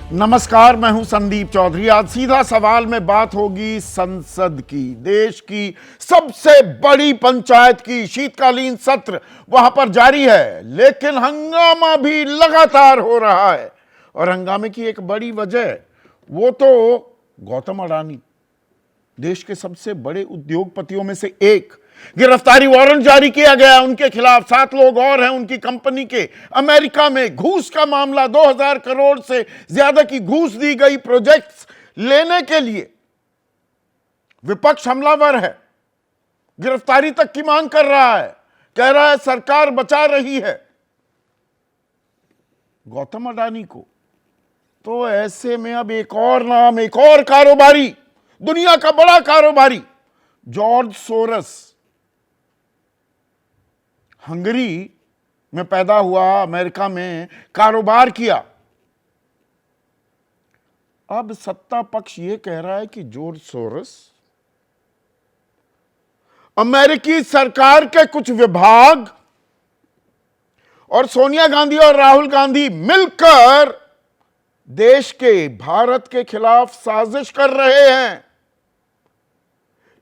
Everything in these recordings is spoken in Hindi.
नमस्कार, मैं हूं संदीप चौधरी। आज सीधा सवाल में बात होगी संसद की, देश की सबसे बड़ी पंचायत की। शीतकालीन सत्र वहां पर जारी है, लेकिन हंगामा भी लगातार हो रहा है। और हंगामे की एक बड़ी वजह वो तो गौतम अडानी, देश के सबसे बड़े उद्योगपतियों में से एक, गिरफ्तारी वारंट जारी किया गया उनके खिलाफ। 7 लोग और हैं उनकी कंपनी के। अमेरिका में घूस का मामला, 2000 करोड़ से ज्यादा की घूस दी गई प्रोजेक्ट्स लेने के लिए। विपक्ष हमलावर है, गिरफ्तारी तक की मांग कर रहा है, कह रहा है सरकार बचा रही है गौतम अडानी को। तो ऐसे में अब एक और नाम, एक और कारोबारी, दुनिया का बड़ा कारोबारी जॉर्ज सोरस, हंगरी में पैदा हुआ, अमेरिका में कारोबार किया। अब सत्ता पक्ष यह कह रहा है कि जॉर्ज सोरस अमेरिकी सरकार के कुछ विभाग और सोनिया गांधी और राहुल गांधी मिलकर देश के, भारत के खिलाफ साजिश कर रहे हैं।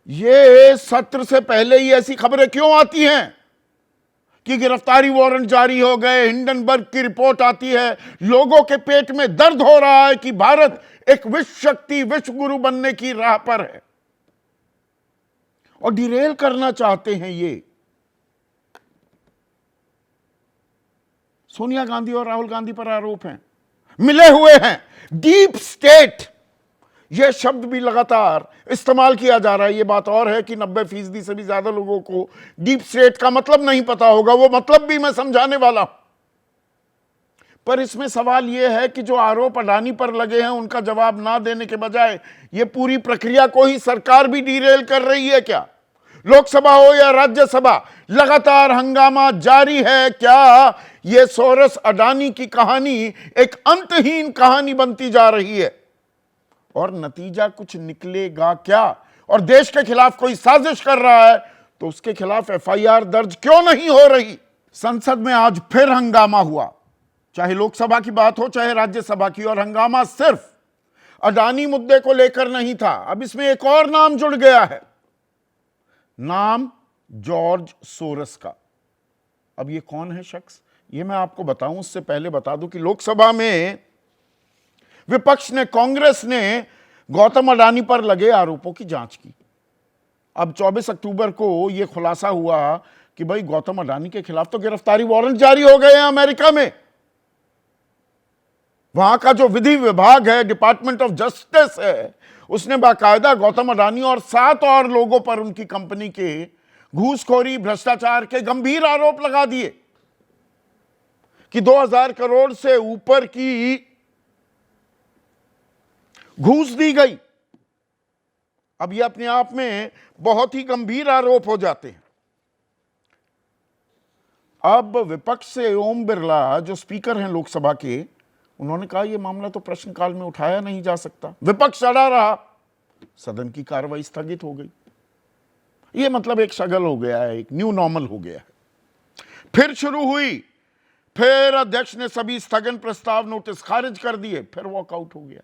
ये सत्र से पहले ही ऐसी खबरें क्यों आती हैं कि गिरफ्तारी वारंट जारी हो गए? हिंडनबर्ग की रिपोर्ट आती है, लोगों के पेट में दर्द हो रहा है कि भारत एक विश्व शक्ति, विश्व गुरु बनने की राह पर है और डिरेल करना चाहते हैं। ये सोनिया गांधी और राहुल गांधी पर आरोप हैं, मिले हुए हैं। डीप स्टेट यह शब्द भी लगातार इस्तेमाल किया जा रहा है। यह बात और है कि 90% से भी ज्यादा लोगों को डीप स्टेट का मतलब नहीं पता होगा। वो मतलब भी मैं समझाने वाला हूं। पर इसमें सवाल यह है कि जो आरोप अडानी पर लगे हैं उनका जवाब ना देने के बजाय यह पूरी प्रक्रिया को ही सरकार भी डिरेल कर रही है क्या? लोकसभा हो या राज्यसभा, लगातार हंगामा जारी है। क्या यह सोरस अडानी की कहानी एक अंतहीन कहानी बनती जा रही है और नतीजा कुछ निकलेगा क्या? और देश के खिलाफ कोई साजिश कर रहा है तो उसके खिलाफ एफआईआर दर्ज क्यों नहीं हो रही? संसद में आज फिर हंगामा हुआ, चाहे लोकसभा की बात हो चाहे राज्यसभा की। और हंगामा सिर्फ अडानी मुद्दे को लेकर नहीं था, अब इसमें एक और नाम जुड़ गया है, नाम जॉर्ज सोरस का। अब ये कौन है शख्स, ये मैं आपको बताऊं उससे पहले बता दूं कि लोकसभा में विपक्ष ने, कांग्रेस ने गौतम अडानी पर लगे आरोपों की जांच की। अब 24 अक्टूबर को यह खुलासा हुआ कि भाई गौतम अडानी के खिलाफ तो गिरफ्तारी वारंट जारी हो गए हैं अमेरिका में। वहां का जो विधि विभाग है, डिपार्टमेंट ऑफ जस्टिस है, उसने बाकायदा गौतम अडानी और 7 और लोगों पर उनकी कंपनी के घूसखोरी, भ्रष्टाचार के गंभीर आरोप लगा दिए कि 2000 करोड़ से ऊपर की घूस दी गई। अब यह अपने आप में बहुत ही गंभीर आरोप हो जाते हैं। अब विपक्ष से ओम बिरला, जो स्पीकर हैं लोकसभा के, उन्होंने कहा यह मामला तो प्रश्नकाल में उठाया नहीं जा सकता। विपक्ष अड़ा रहा, सदन की कार्रवाई स्थगित हो गई। यह मतलब एक शगल हो गया है, एक न्यू नॉर्मल हो गया है। फिर शुरू हुई, फिर अध्यक्ष ने सभी स्थगन प्रस्ताव, नोटिस खारिज कर दिए, फिर वॉकआउट हो गया।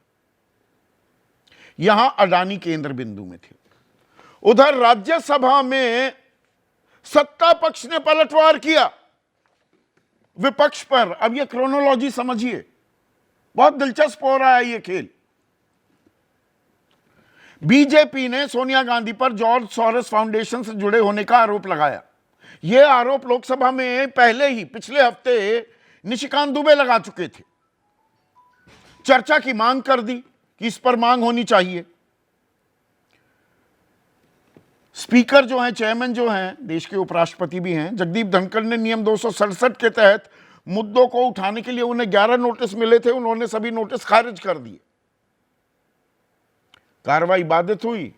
यहां अडानी केंद्र बिंदु में थे। उधर राज्यसभा में सत्ता पक्ष ने पलटवार किया विपक्ष पर। अब यह क्रोनोलॉजी समझिए, बहुत दिलचस्प हो रहा है यह खेल। बीजेपी ने सोनिया गांधी पर जॉर्ज सोरस फाउंडेशन से जुड़े होने का आरोप लगाया। यह आरोप लोकसभा में पहले ही पिछले हफ्ते निशिकांत दुबे लगा चुके थे। चर्चा की मांग कर दी कि इस पर मांग होनी चाहिए। स्पीकर जो हैं, चेयरमैन जो हैं, देश के उपराष्ट्रपति भी हैं, जगदीप धनखड़ ने नियम 267 के तहत मुद्दों को उठाने के लिए उन्हें 11 नोटिस मिले थे, उन्होंने सभी नोटिस खारिज कर दिए। कार्रवाई बाधित हुई,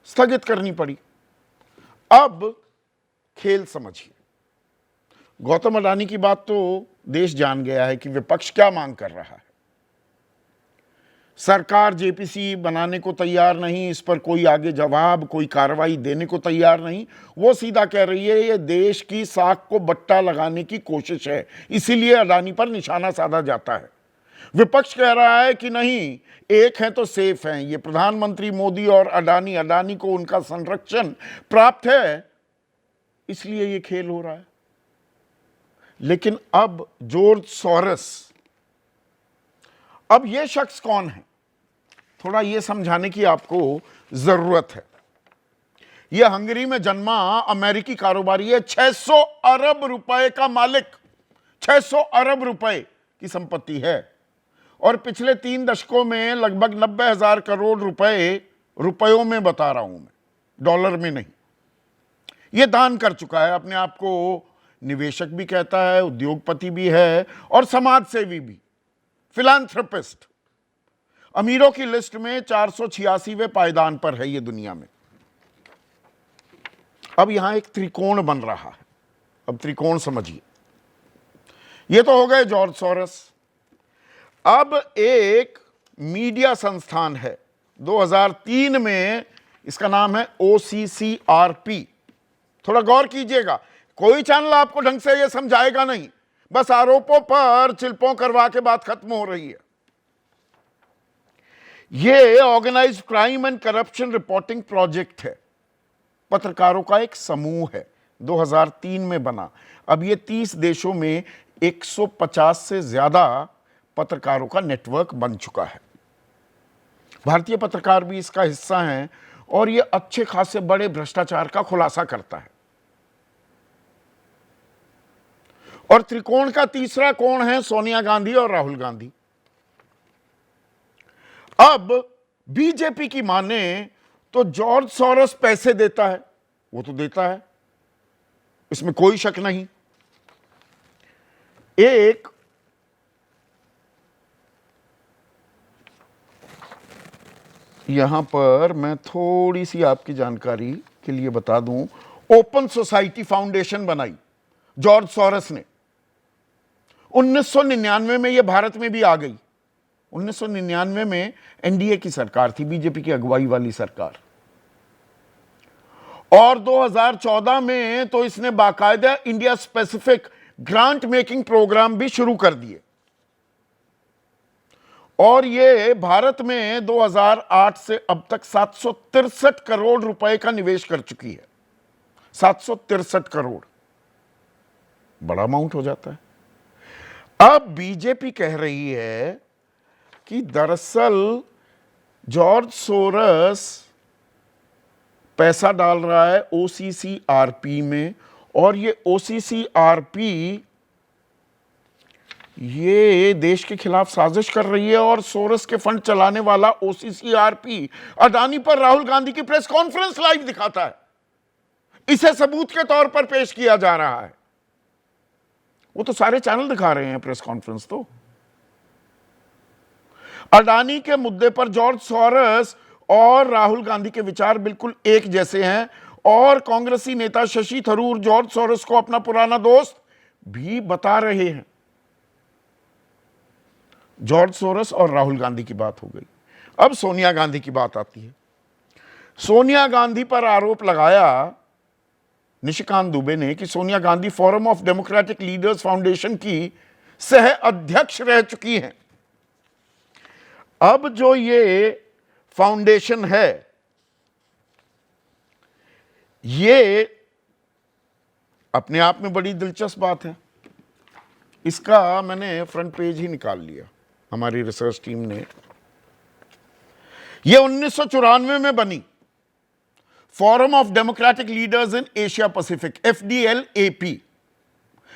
स्थगित करनी पड़ी। अब खेल समझिए। गौतम अडानी की बात तो देश जान गया है कि विपक्ष क्या मांग कर रहा है। सरकार जेपीसी बनाने को तैयार नहीं, इस पर कोई आगे जवाब, कोई कार्रवाई देने को तैयार नहीं। वो सीधा कह रही है ये देश की साख को बट्टा लगाने की कोशिश है, इसीलिए अडानी पर निशाना साधा जाता है। विपक्ष कह रहा है कि नहीं, एक है तो सेफ हैं ये प्रधानमंत्री मोदी और अडानी, अडानी को उनका संरक्षण प्राप्त है, इसलिए ये खेल हो रहा है। लेकिन अब जॉर्ज सोरोस, अब ये शख्स कौन है, थोड़ा ये समझाने की आपको जरूरत है। यह हंगरी में जन्मा अमेरिकी कारोबारी है, 600 अरब रुपए का मालिक, 600 अरब रुपए की संपत्ति है, और पिछले 3 दशकों में लगभग 90,000 करोड़ रुपयों में बता रहा हूं मैं, डॉलर में नहीं, यह दान कर चुका है। अपने आप को निवेशक भी कहता है, उद्योगपति भी है और समाज सेवी भी, फिलैंथ्रोपिस्ट। अमीरों की लिस्ट में 486वें पायदान पर है ये दुनिया में। अब यहां एक त्रिकोण बन रहा है, अब त्रिकोण समझिए। ये तो हो गए जॉर्ज सोरोस। अब एक मीडिया संस्थान है, 2003 में, इसका नाम है OCCRP। थोड़ा गौर कीजिएगा, कोई चैनल आपको ढंग से ये समझाएगा नहीं, बस आरोपों पर चिल्पों करवा के बात खत्म हो रही है। ये organised crime and corruption reporting project है, पत्रकारों का एक समूह है, 2003 में बना। अब ये 30 देशों में 150 से ज्यादा पत्रकारों का नेटवर्क बन चुका है। भारतीय पत्रकार भी इसका हिस्सा हैं और ये अच्छे खासे बड़े भ्रष्टाचार का खुलासा करता है। और त्रिकोण का तीसरा कोण है सोनिया गांधी और राहुल गांधी। अब बीजेपी की माने तो जॉर्ज सोरोस पैसे देता है, वो तो देता है, इसमें कोई शक नहीं। एक यहां पर मैं थोड़ी सी आपकी जानकारी के लिए बता दूं, ओपन सोसाइटी फाउंडेशन बनाई जॉर्ज सोरोस ने 1999 में, यह भारत में भी आ गई। 1999 में एनडीए की सरकार थी, बीजेपी की अगुवाई वाली सरकार, और 2014 में तो इसने बाकायदा India specific grant making programme भी शुरू कर दिए। और ये भारत में 2008 से अब तक 763 करोड़ रुपए का निवेश कर चुकी है। 763 करोड़, बड़ा अमाउंट हो जाता है। अब बीजेपी कह रही है कि दरअसल जॉर्ज सोरोस पैसा डाल रहा है OCCRP में, और ये OCCRP ये देश के खिलाफ साजिश कर रही है, और सोरोस के फंड चलाने वाला OCCRP अडानी पर राहुल गांधी की प्रेस कॉन्फ्रेंस लाइव दिखाता है। इसे सबूत के तौर पर पेश किया जा रहा है। वो तो सारे चैनल दिखा रहे हैं प्रेस कॉन्फ्रेंस। तो अडानी के मुद्दे पर जॉर्ज सोरोस और राहुल गांधी के विचार बिल्कुल एक जैसे हैं, और कांग्रेसी नेता शशि थरूर जॉर्ज सोरोस को अपना पुराना दोस्त भी बता रहे हैं। जॉर्ज सोरोस और राहुल गांधी की बात हो गई। अब सोनिया गांधी की बात आती है। सोनिया गांधी पर आरोप लगाया निशिकांत दुबे ने कि Sonia Gandhi forum of democratic leaders foundation की सह अध्यक्ष रह चुकी हैं। अब जो ये फाउंडेशन है, ये अपने आप में बड़ी दिलचस्प बात है। इसका मैंने फ्रंट पेज ही निकाल लिया, हमारी रिसर्च टीम ने। यह 1994 में बनी, forum of democratic leaders in Asia Pacific, FDLAP।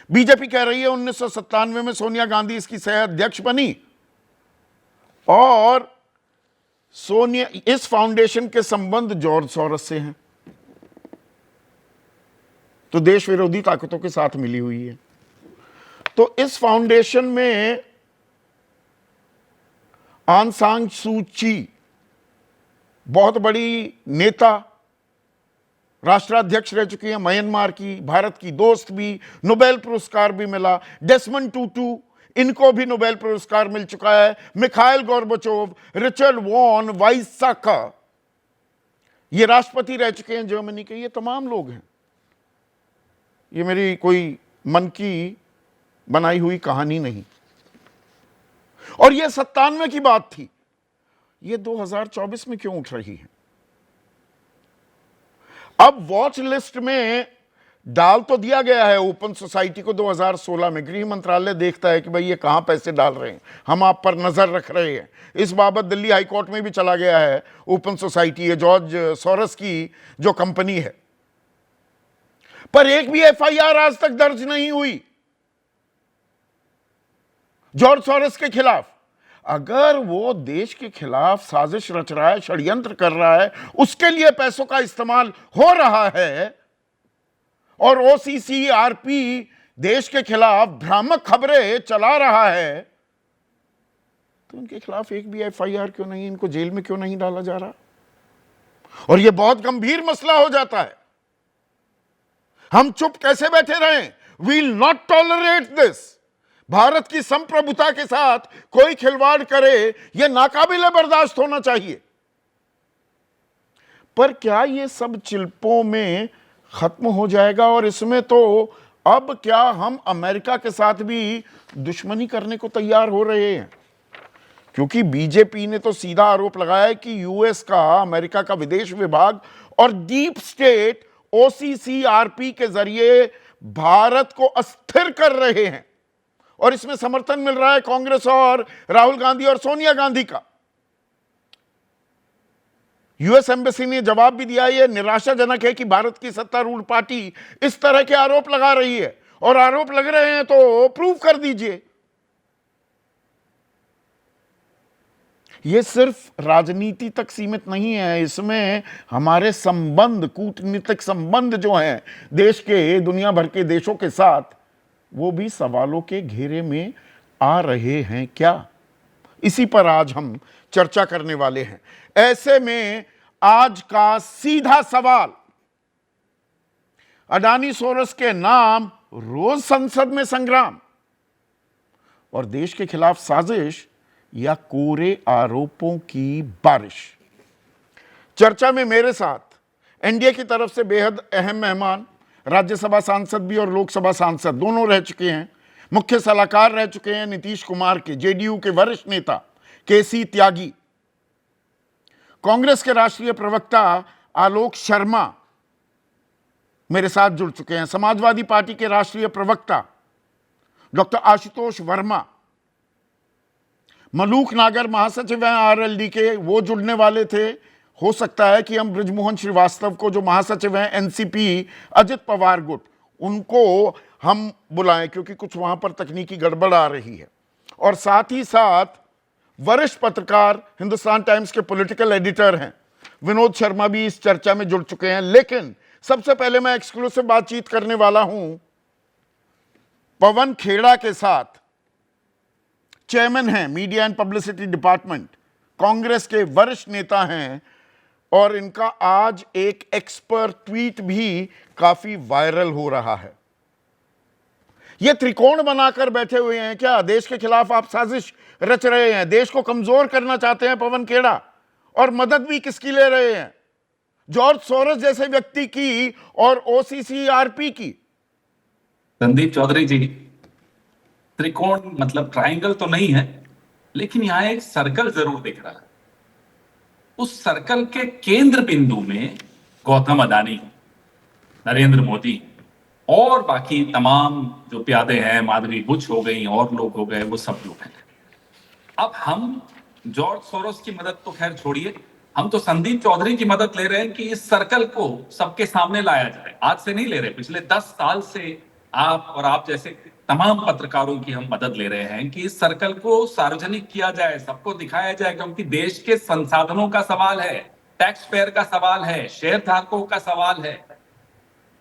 BJP कह रही है 1997 में सोनिया गांधी इसकी सह अध्यक्ष बनी, और सोनिया, इस फाउंडेशन के संबंध जॉर्ज सोरोस से हैं, तो देश विरोधी ताकतों के साथ मिली हुई है। तो इस फाउंडेशन में आंग सान सू ची, बहुत बड़ी नेता, राष्ट्राध्यक्ष रह चुकी है, म्यांमार की, भारत की दोस्त भी, नोबेल पुरस्कार भी मिला। डेसमंड टूटू, इनको भी नोबेल पुरस्कार मिल चुका है। मिखाइल गोर्बाचोव, रिचर्ड वॉन वाइसाका, ये राष्ट्रपति रह चुके हैं जर्मनी के। ये तमाम लोग हैं। ये मेरी कोई मन की बनाई हुई कहानी नहीं। और यह 97 की बात थी, ये 2024 में क्यों उठ रही है? अब वॉच लिस्ट में डाल तो दिया गया है ओपन सोसाइटी को 2016 में, गृह मंत्रालय देखता है कि भाई ये कहां पैसे डाल रहे हैं, हम आप पर नजर रख रहे हैं। इस बाबत दिल्ली हाई कोर्ट में भी चला गया है ओपन सोसाइटी, ये जॉर्ज सोरोस की जो कंपनी है, पर एक भी एफआईआर आज तक दर्ज नहीं हुई जॉर्ज सोरोस के खिलाफ। अगर वो देश के खिलाफ साजिश रच रहा है, षड्यंत्र कर रहा है, उसके लिए पैसों का इस्तेमाल हो रहा है, और ओसीसीआरपी देश के खिलाफ भ्रामक खबरें चला रहा है, तो उनके खिलाफ एक भी एफआईआर क्यों नहीं, इनको जेल में क्यों नहीं डाला जा रहा? और यह बहुत गंभीर मसला हो जाता है। हम चुप कैसे बैठे रहें? We will not tolerate this. Bharat की संप्रभुता के साथ कोई खिलवाड़ करे, यह नाकाबिले बर्दाश्त होना चाहिए। पर क्या यह सब चिल्पों में खत्म हो जाएगा? और इसमें तो अब क्या हम अमेरिका के साथ भी दुश्मनी करने को तैयार हो रहे हैं? क्योंकि बीजेपी ने तो सीधा आरोप लगाया है कि यूएस का, अमेरिका का विदेश विभाग और डीप स्टेट ओसीसीआरपी के जरिए भारत को अस्थिर कर रहे हैं, और इसमें समर्थन मिल रहा है कांग्रेस और राहुल गांधी और सोनिया गांधी का। यूएस एम्बेसी ने जवाब भी दिया, यह निराशाजनक है कि भारत की सत्तारूढ़ पार्टी इस तरह के आरोप लगा रही है, और आरोप लग रहे हैं तो प्रूव कर दीजिए। यह सिर्फ राजनीति तक सीमित नहीं है, इसमें हमारे संबंध, कूटनीतिक संबंध जो हैं देश के, दुनिया भर के देशों के साथ, वो भी सवालों के घेरे में आ रहे हैं क्या? इसी पर आज हम चर्चा करने वाले हैं। ऐसे में आज का सीधा सवाल, अडानी सोरस के नाम रोज संसद में संग्राम, और देश के खिलाफ साजिश या कोरे आरोपों की बारिश। चर्चा में मेरे साथ एनडीए की तरफ से बेहद अहम मेहमान, राज्यसभा सांसद भी और लोकसभा सांसद दोनों रह चुके हैं, मुख्य सलाहकार रह चुके हैं नीतीश कुमार के, जेडीयू के वरिष्ठ नेता केसी त्यागी, कांग्रेस के राष्ट्रीय प्रवक्ता आलोक शर्मा मेरे साथ जुड़ चुके हैं, समाजवादी पार्टी के राष्ट्रीय प्रवक्ता डॉक्टर आशुतोष वर्मा, मलूक नागर महासचिव हैं आरएलडी के, वो जुड़ने वाले थे। हो सकता है कि हम बृजमोहन श्रीवास्तव को, जो महासचिव हैं एनसीपी अजित पवार गुट, उनको हम बुलाएं, क्योंकि कुछ वहां पर तकनीकी गड़बड़ आ रही है। और साथ ही साथ वरिष्ठ पत्रकार, हिंदुस्तान टाइम्स के पॉलिटिकल एडिटर हैं विनोद शर्मा भी इस चर्चा में जुड़ चुके हैं। लेकिन सबसे पहले मैं एक्सक्लूसिव बातचीत करने वाला हूं पवन खेड़ा के साथ, चेयरमैन हैं media and publicity department, Congress के वरिष्ठ नेता हैं, और इनका आज एक एक्सपर्ट ट्वीट भी काफी वायरल हो रहा है। ये त्रिकोण बनाकर बैठे हुए हैं क्या? देश के खिलाफ आप साजिश रच रहे हैं, देश को कमजोर करना चाहते हैं पवन खेड़ा, और मदद भी किसकी ले रहे हैं? जॉर्ज सोरोस जैसे व्यक्ति की और ओसीसीआरपी की। संदीप चौधरी जी, त्रिकोण मतलब ट्रायंगल तो नहीं है, लेकिन यहां एक सर्कल जरूर दिख रहा है। उस सर्कल के केंद्र बिंदु में गौतम अडानी, नरेंद्र मोदी और बाकी तमाम जो प्यादे हैं, माधवी बुच हो गई और लोग हो गए, वो सब लोग हैं। अब हम जॉर्ज सोरोस की मदद तो खैर छोड़िए, हम तो संदीप चौधरी की मदद ले रहे हैं कि इस सर्कल को सबके सामने लाया जाए। आज से नहीं ले रहे, पिछले 10 साल से आप और आप जैसे तमाम पत्रकारों की हम मदद ले रहे हैं कि इस सर्कल को सार्वजनिक किया जाए, सबको दिखाया जाए, क्योंकि देश के संसाधनों का सवाल है, टैक्स पेयर का सवाल है, शेयर धारकों का सवाल है।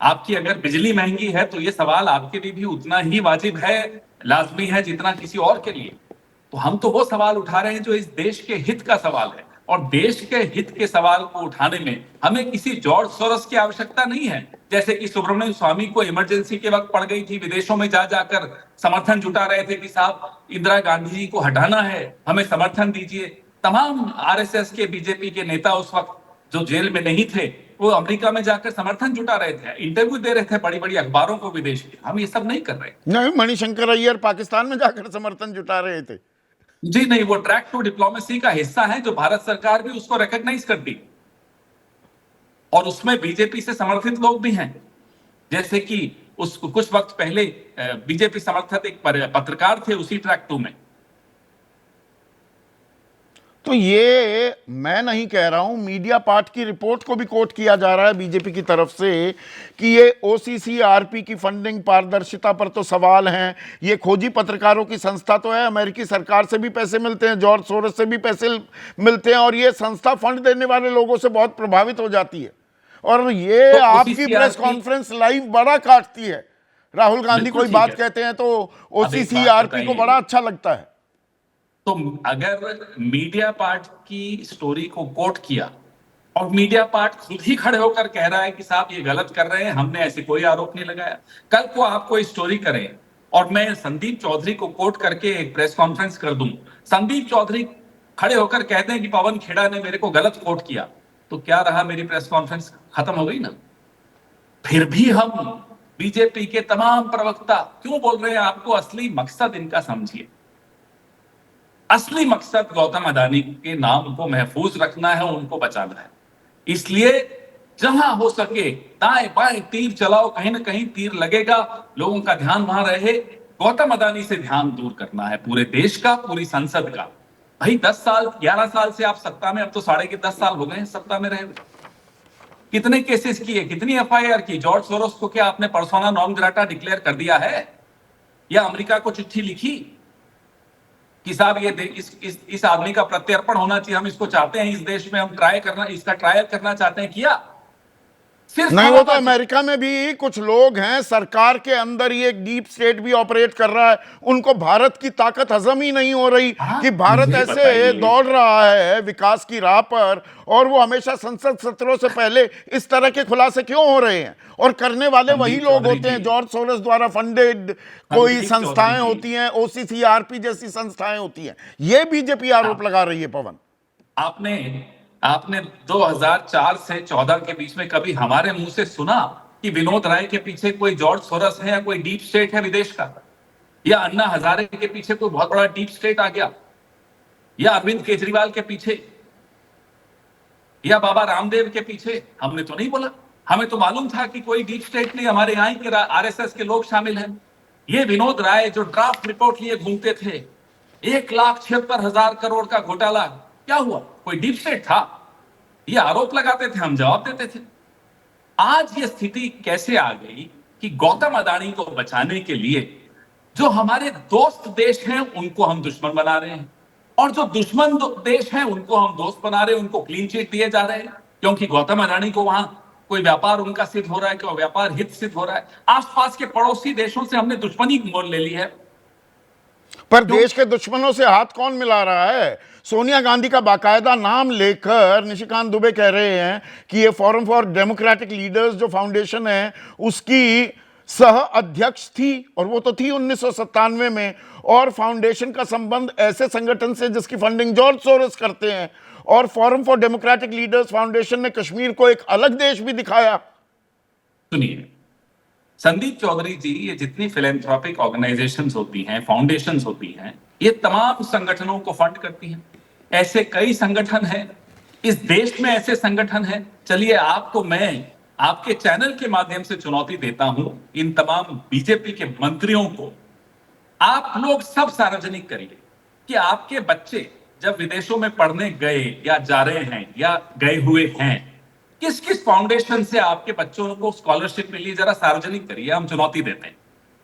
आपकी अगर बिजली महंगी है तो ये सवाल आपके लिए भी उतना ही वाजिब है, लाजमी है, जितना किसी और के लिए। तो हम तो वो सवाल उठा रहे हैं जो इस देश के हित का सवाल है, और देश के हित के सवाल को उठाने में हमें किसी जॉर्ज सोरोस की आवश्यकता नहीं है। जैसे कि सुब्रमण्यम स्वामी को इमरजेंसी के वक्त पड़ गई थी, विदेशों में जा जाकर समर्थन जुटा रहे थे कि साहब इंदिरा गांधी जी को हटाना है, हमें समर्थन दीजिए। तमाम आरएसएस के, बीजेपी के नेता उस वक्त जो जेल में नहीं थे, वो अमेरिका में जाकर समर्थन जुटा रहे थे, इंटरव्यू दे रहे थे बड़ी बड़ी अखबारों को विदेश के। हम ये सब नहीं कर रहे। नहीं, मणिशंकर अय्यर पाकिस्तान में जाकर समर्थन जुटा रहे थे। जी नहीं, वो ट्रैक टू डिप्लोमेसी का हिस्सा है, जो भारत सरकार भी उसको रिकॉग्नाइज करती, और उसमें बीजेपी से समर्थित लोग भी हैं। जैसे कि उस कुछ वक्त पहले बीजेपी समर्थित एक पत्रकार थे उसी ट्रैक टू में। तो ये मैं नहीं कह रहा हूं, मीडिया पार्ट की रिपोर्ट को भी कोट किया जा रहा है बीजेपी की तरफ से कि ये ओसीसी आरपी की फंडिंग पारदर्शिता पर तो सवाल हैं। ये खोजी पत्रकारों की संस्था तो है, अमेरिकी सरकार से भी पैसे मिलते हैं, जॉर्ज सोरोस से भी पैसे मिलते हैं, और ये संस्था फंड देने वाले लोगों से बहुत प्रभावित हो जाती है। और ये तो आपकी प्रेस ओसीसीआरपी, कॉन्फ्रेंस लाइव बड़ा काटती है। राहुल गांधी बिल्कुल कोई ठीक बात है। कहते हैं तो अब एक ओसीसी बात आरपी को बड़ा बताइए, अच्छा लगता है। तो अगर मीडिया पार्ट की स्टोरी को कोट किया और मीडिया पार्ट खुद ही खड़े होकर कह रहा है कि साहब ये गलत कर रहे हैं, हमने ऐसे कोई आरोप नहीं लगाया, कल को आप कोई स्टोरी करें और मैं संदीप चौधरी को कोट करके एक प्रेस कॉन्फ्रेंस कर दूं, संदीप चौधरी खड़े होकर कहते हैं कि पवन खेड़ा ने मेरे को गलत कोट किया, तो क्या रहा, मेरी प्रेस कॉन्फ्रेंस खत्म हो गई ना। फिर भी हम बीजेपी के तमाम प्रवक्ता क्यों बोल रहे हैं, आपको असली मकसद इनका समझिए। असली मकसद गौतम अडानी के नाम को महफूज रखना है, उनको बचाना है। इसलिए जहां हो सके दाएं बाएं तीर चलाओ, कहीं ना कहीं तीर लगेगा, लोगों का ध्यान वहां रहे। गौतम अडानी से ध्यान दूर करना है पूरे देश का, पूरी संसद का। भाई 10 साल 11 साल से आप सत्ता में, अब तो 10.5 साल हो गए हैं सत्ता में रहे। कितने केसेस किए, कितनी एफआईआर की? जॉर्ज सोरोस को क्या आपने पर्सोना नॉन ग्राटा डिक्लेयर कर दिया है, या अमेरिका को चिट्ठी लिखी कि साहब ये इस आदमी का प्रत्यर्पण होना चाहिए, हम इसको चाहते हैं इस देश में, हम इसका ट्रायल करना चाहते हैं, किया? सिर्फ नहीं, वो तो हवाबाजी। अमेरिका में भी कुछ लोग हैं, सरकार के अंदर ही एक डीप स्टेट भी ऑपरेट कर रहा है, उनको भारत की ताकत हजम ही नहीं हो रही हाँ, कि भारत मुझे ऐसे बताइए। दौड़ रहा है विकास की राह पर, और वो हमेशा संसद सत्रों से पहले इस तरह के खुलासे क्यों हो रहे हैं? और करने वाले वही संदीप लोग चौधरी होते जी, हैं, जॉर्ज सोरोस द्वारा फंडेड कोई संदीप चौधरी संस्थाएं जी, होती हैं, ओसीसी आरपी जैसी संस्थाएं होती हैं। ये बीजेपी आरोप आप, लगा रही है पवन। आपने आपने 2004 से 14 के बीच में कभी हमारे मुंह से सुना कि विनोद राय के पीछे कोई जॉर्ज सोरस है, या कोई डीप स्टेट है विदेश का, या अन्ना हजारे के पीछे कोई बहुत बड़ा डीप स्टेट आ गया, या अरविंद केजरीवाल के पीछे, या बाबा रामदेव के पीछे? हमने तो नहीं बोला। हमें तो मालूम था कि कोई डीप स्टेट नहीं, हमारे यहाँ के आरएसएस के लोग शामिल हैं। ये विनोद राय जो ड्राफ्ट रिपोर्ट लिए घूमते थे, 1,76,000 करोड़ का घोटाला, क्या हुआ? कोई डीप स्टेट था? ये आरोप लगाते थे, हम जवाब देते थे। आज ये स्थिति कैसे आ गई कि गौतम अडानी को बचाने के लिए जो हमारे दोस्त देश हैं उनको हम दुश्मन बना रहे हैं, और जो दुश्मन देश हैं उनको हम दोस्त बना रहे हैं, उनको क्लीन चिट दिए जा रहे हैं, क्योंकि गौतम अडानी को वहां कोई व्यापार उनका सिद्ध हो रहा है, कोई व्यापार हित सिद्ध हो रहा है। आसपास के पड़ोसी देशों से हमने दुश्मनी मोल ले ली है। पर देश के दुश्मनों से हाथ कौन मिला रहा है? सोनिया गांधी का बाकायदा नाम लेकर निशिकांत दुबे कह रहे हैं कि ये फोरम फॉर डेमोक्रेटिक लीडर्स जो फाउंडेशन है उसकी सह अध्यक्ष थी, और वो तो थी 1997 में, और फाउंडेशन का संबंध ऐसे संगठन से जिसकी फंडिंग जॉर्ज सोरोस करते हैं, और forum for democratic leaders foundation ने कश्मीर को एक अलग देश भी दिखाया। सुनिए संदीप चौधरी जी, ये जितनी फिलेंथ्रोपिक ऑर्गेनाइजेशंस होती हैं, फाउंडेशंस होती हैं, ये तमाम संगठनों को फंड करती हैं। ऐसे कई संगठन हैं इस देश में, ऐसे संगठन हैं। चलिए, आपको मैं आपके चैनल के माध्यम से चुनौती देता हूं, इन तमाम बीजेपी के मंत्रियों को, आप लोग सब सार्वजनिक करिए कि आपके बच्चे जब विदेशों में पढ़ने गए या जा रहे हैं या गए हुए हैं, किस किस फाउंडेशन से आपके बच्चों को स्कॉलरशिप मिली, जरा सार्वजनिक करिए। हम चुनौती देते हैं,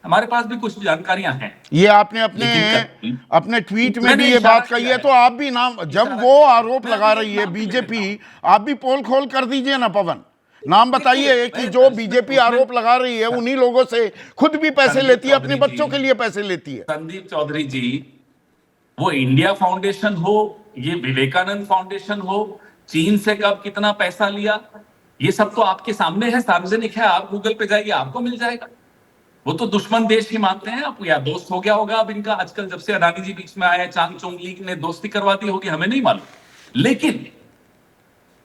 हमारे पास भी कुछ जानकारियां हैं। ये आपने लेकिन अपने ट्वीट में मैंने भी ये इशारा बात कही किया है, तो आप भी नाम, जब इशारा वो किया। आरोप मैं लगा भी एक रही है नाम ले लेता बीजेपी, हूं। आप भी पोल खोल कर दीजिए ना पवन। नाम बताइए देखिए, कि मैं जो उसमें बीजेपी आरोप लगा रही है उन्हीं लोगों से खुद भी पैसे संदीप लेती है, अपने चौधरी बच्चों जी, के लिए पैसे लेती है। संदीप चौधरी जी, वो इंडिया फाउंडेशन हो, ये विवेकानंद फाउंडेशन हो, चीन से कब कितना पैसा लिया, ये सब तो आपके सामने है, सार्वजनिक है। आप गूगल पे जाइए, आपको मिल जाएगा। वो तो दुश्मन देश ही मानते हैं, आप या दोस्त हो गया होगा अब इनका, आजकल जब से अडानी जी बीच में आए, चांग चोंग लीग ने दोस्ती करवा दी होगी, हमें नहीं मालूम। लेकिन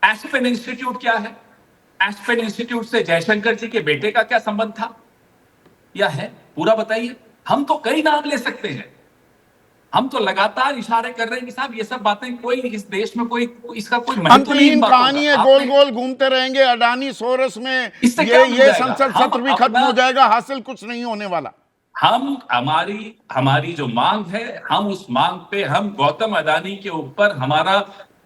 एस्पेन इंस्टीट्यूट क्या है? एस्पेन इंस्टीट्यूट से जयशंकर जी के बेटे का क्या संबंध था या है? पूरा बताइए। हम तो कई नाम ले सकते हैं। हम तो लगातार इशारे कर रहे हैं कि साहब ये सब बातें कोई इस देश में कोई इसका कोई महत्व नहीं अंतहीन इन बातों कहानी का। है, गोल आपने गोल घूमते रहेंगे अडानी सोरस में। इससे क्या मिल ये जाएगा? संसद हम सत्र भी खत्म अपना हो जाएगा, हासिल कुछ नहीं होने वाला। हम हमारी जो मांग है, हम उस मांग पे हम गौतम अडानी के ऊपर हमारा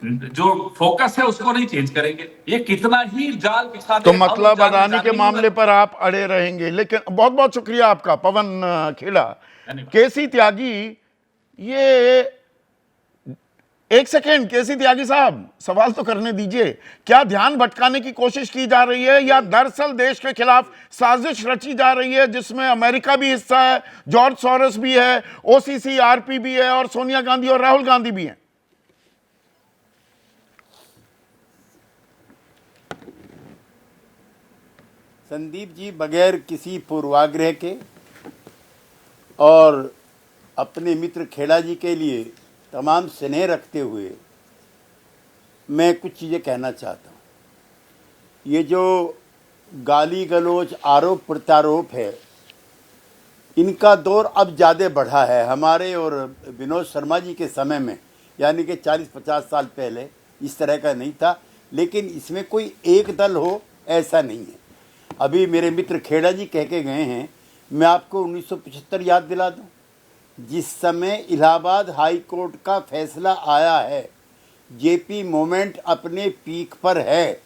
जो फोकस है उसको नहीं चेंज करेंगे। ये कितना ही जाल बिछा तो दे, हम उस मतलब जाल में अडानी के जाने नहीं मामले वाले। पर आप अड़े रहेंगे। लेकिन बहुत बहुत शुक्रिया आपका पवन खेड़ा। धन्यवाद। केसी त्यागी, ये एक सेकेंड, केसी त्यागी साहब सवाल तो करने दीजिए। क्या ध्यान भटकाने की कोशिश की जा रही है या दरअसल देश के खिलाफ साजिश रची जा रही है जिसमें अमेरिका भी हिस्सा है, जॉर्ज सोरोस भी है, ओसीसी आरपी भी है और सोनिया गांधी और राहुल गांधी भी हैं? संदीप जी, बगैर किसी पूर्वाग्रह के और अपने मित्र खेड़ा जी के लिए तमाम स्नेह रखते हुए मैं कुछ चीज़ें कहना चाहता हूँ। ये जो गाली गलौज आरोप प्रत्यारोप है, इनका दौर अब ज़्यादा बढ़ा है। हमारे और विनोद शर्मा जी के समय में, यानी कि 40-50 साल पहले इस तरह का नहीं था। लेकिन इसमें कोई एक दल हो ऐसा नहीं है। अभी मेरे मित्र खेड़ा जी कह के गए हैं, मैं आपको 1975 याद दिला दूं, जिस समय इलाहाबाद हाई कोर्ट का फैसला आया है, जेपी मोमेंट अपने पीक पर है।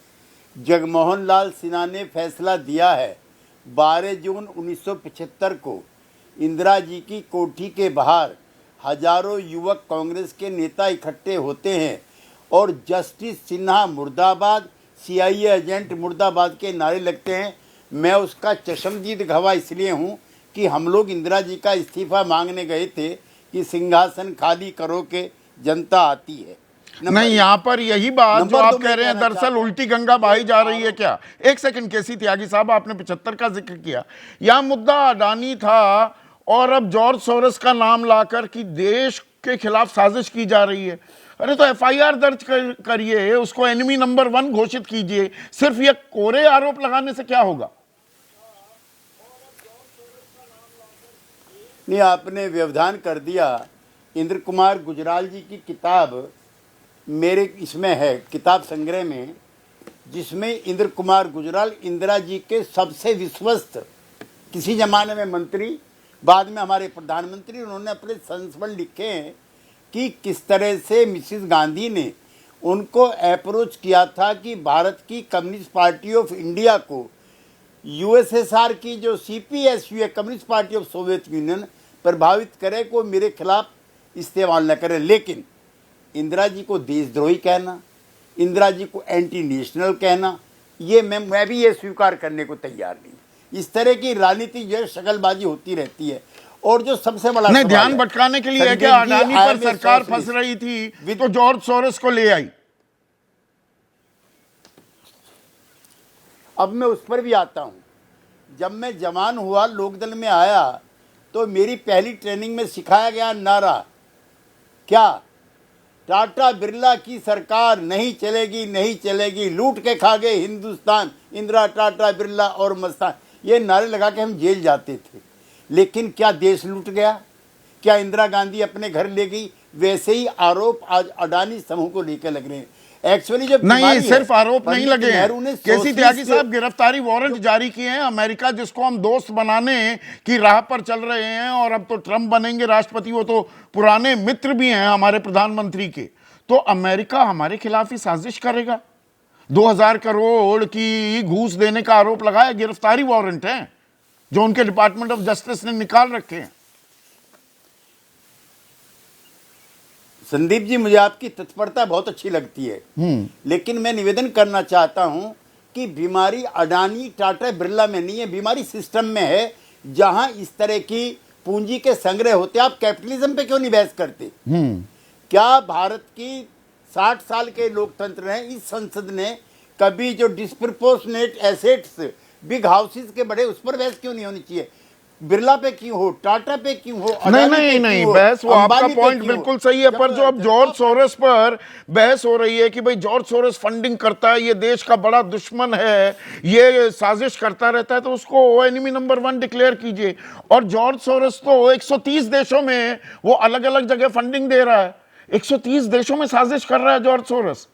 जगमोहन लाल सिन्हा ने फैसला दिया है। 12 जून 1975 को इंदिरा जी की कोठी के बाहर हजारों युवक कांग्रेस के नेता इकट्ठे होते हैं और जस्टिस सिन्हा मुर्दाबाद, CIA एजेंट मुर्दाबाद के नारे लगते हैं। मैं उसका चश्मदीद गवाह इसलिए हूँ कि हम लोग इंदिरा जी का इस्तीफा मांगने गए थे कि सिंहासन खाली करो के जनता आती है। नहीं, यहां पर यही बात जो नंबर आप दो कह मैं रहे हैं कहना दरअसल चाहता हूं। उल्टी गंगा बहाई जा रही है क्या? एक सेकंड केसी त्यागी साहब, आपने 75 का जिक्र किया, यह मुद्दा अडानी था और अब जॉर्ज सोरोस का नाम लाकर कि देश के खिलाफ साजिश की जा रही है। अरे तो FIR दर्ज करिए, उसको एनिमी नंबर 1 घोषित कीजिए। सिर्फ ये कोरे आरोप लगाने से क्या होगा? नहीं, आपने व्यवधान कर दिया। इंद्र कुमार गुजराल जी की किताब मेरे इसमें है, किताब संग्रह में, जिसमें इंद्र कुमार गुजराल इंदिरा जी के सबसे विश्वस्त, किसी जमाने में मंत्री, बाद में हमारे प्रधानमंत्री, उन्होंने अपने संस्मरण लिखे हैं कि किस तरह से मिसिस गांधी ने उनको अप्रोच किया था कि भारत की कम्युनिस्ट पार्टी ऑफ इंडिया को USSR की जो CPSU है, communist party of Soviet union, प्रभावित करे, को मेरे खिलाफ इस्तेमाल न करे। लेकिन इंदिरा जी को देशद्रोही कहना, इंदिरा जी को एंटी नेशनल कहना, ये मैं भी ये स्वीकार करने को तैयार नहीं। इस तरह की राजनीति जो शक्लबाजी होती रहती है। और जो सबसे बड़ा नहीं, सवाल ध्यान है, भटकाने के लिए है संदीप कि जी, अडानी पर IMF सरकार फंस सोशलिस्ट रही थी तो जॉर्ज सोरोस को ले आई। अब मैं उस पर भी आता हूँ। जब मैं जवान हुआ, लोकदल में आया, तो मेरी पहली ट्रेनिंग में सिखाया गया नारा क्या? टाटा बिरला की सरकार नहीं चलेगी, नहीं चलेगी, लूट के खा गए हिंदुस्तान, इंदिरा, टाटा, बिरला और मस्तान। ये नारे लगा के हम जेल जाते थे। लेकिन क्या देश लूट गया? क्या इंदिरा गांधी अपने घर ले गई? वैसे ही आरोप आज अडानी समूह को लेकर लग रहे हैं। एक्चुअली जब नहीं, सिर्फ आरोप नहीं लगे हैं। केसी सोशलिस्ट त्यागी साहब, गिरफ्तारी वारंट जारी किए हैं। अमेरिका जिसको हम दोस्त बनाने की राह पर चल रहे हैं और अब तो ट्रंप बनेंगे राष्ट्रपति, वो तो पुराने मित्र भी हैं हमारे प्रधानमंत्री के। तो अमेरिका हमारे खिलाफ ही साजिश करेगा। 2000 करोड़ की घूस देने का आरोप लगाया, गिरफ्तारी वारंट है जो उनके डिपार्टमेंट ऑफ जस्टिस ने निकाल रखे हैं। संदीप जी, मुझे आपकी तत्परता बहुत अच्छी लगती है, लेकिन मैं निवेदन करना चाहता हूं कि बीमारी अडानी, टाटा, बिरला में नहीं है, बीमारी सिस्टम में है। जहां इस तरह की पूंजी के संग्रह होते, आप कैपिटलिज्म पे क्यों नहीं बहस करते? क्या भारत की 60 साल के लोकतंत्र ने, इस संसद ने कभी जो डिस्प्रपोर्शनेट एसेट्स बिग हाउसेस के बड़े, उस पर बहस क्यों नहीं होनी चाहिए? बिरला पे क्यों हो, टाटा पे क्यों हो, नहीं अडानी नहीं पे नहीं, क्यों हो, बहस वो आपका अंबानी पे पॉइंट क्यों हो? बिल्कुल सही है, पर जब- जो अब जब- जॉर्ज सोरोस पर बहस हो रही है कि भाई जॉर्ज सोरोस फंडिंग करता है, ये देश का बड़ा दुश्मन है, ये साजिश करता रहता है, तो उसको एनिमी नंबर 1 डिक्लेयर कीजिए। और जॉर्ज सोरोस तो 130 देशों में वो अलग अलग जगह फंडिंग दे रहा है, 130 देशों में साजिश कर रहा है जॉर्ज सोरोस।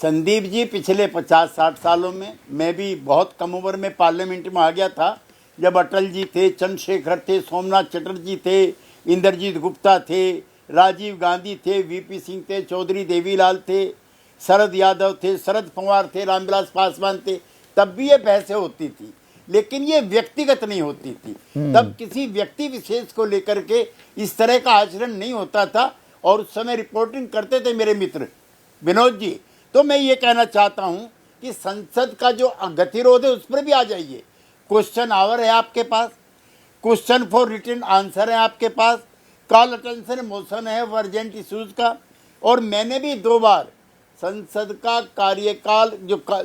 संदीप जी, पिछले 50-60 सालों में मैं भी बहुत कम उम्र में पार्लियामेंट में आ गया था, जब अटल जी थे, चंद्रशेखर थे, सोमनाथ चटर्जी थे, इंद्रजीत गुप्ता थे, राजीव गांधी थे, वीपी सिंह थे, चौधरी देवीलाल थे, शरद यादव थे, शरद पवार थे, रामविलास पासवान थे। तब भी ये बहसें होती थी, लेकिन ये व्यक्तिगत नहीं होती थी। तब किसी व्यक्ति विशेष को लेकर के इस तरह का आचरण नहीं होता था, और उस समय रिपोर्टिंग करते थे मेरे मित्र विनोद जी। तो मैं ये कहना चाहता हूं कि संसद का जो गतिरोध है उस पर भी आ जाइए। क्वेश्चन आवर है आपके पास, क्वेश्चन फॉर रिटन आंसर है आपके पास, कॉल अटेंशन मोशन है अर्जेंट इश्यूज का। और मैंने भी 2 बार संसद का कार्यकाल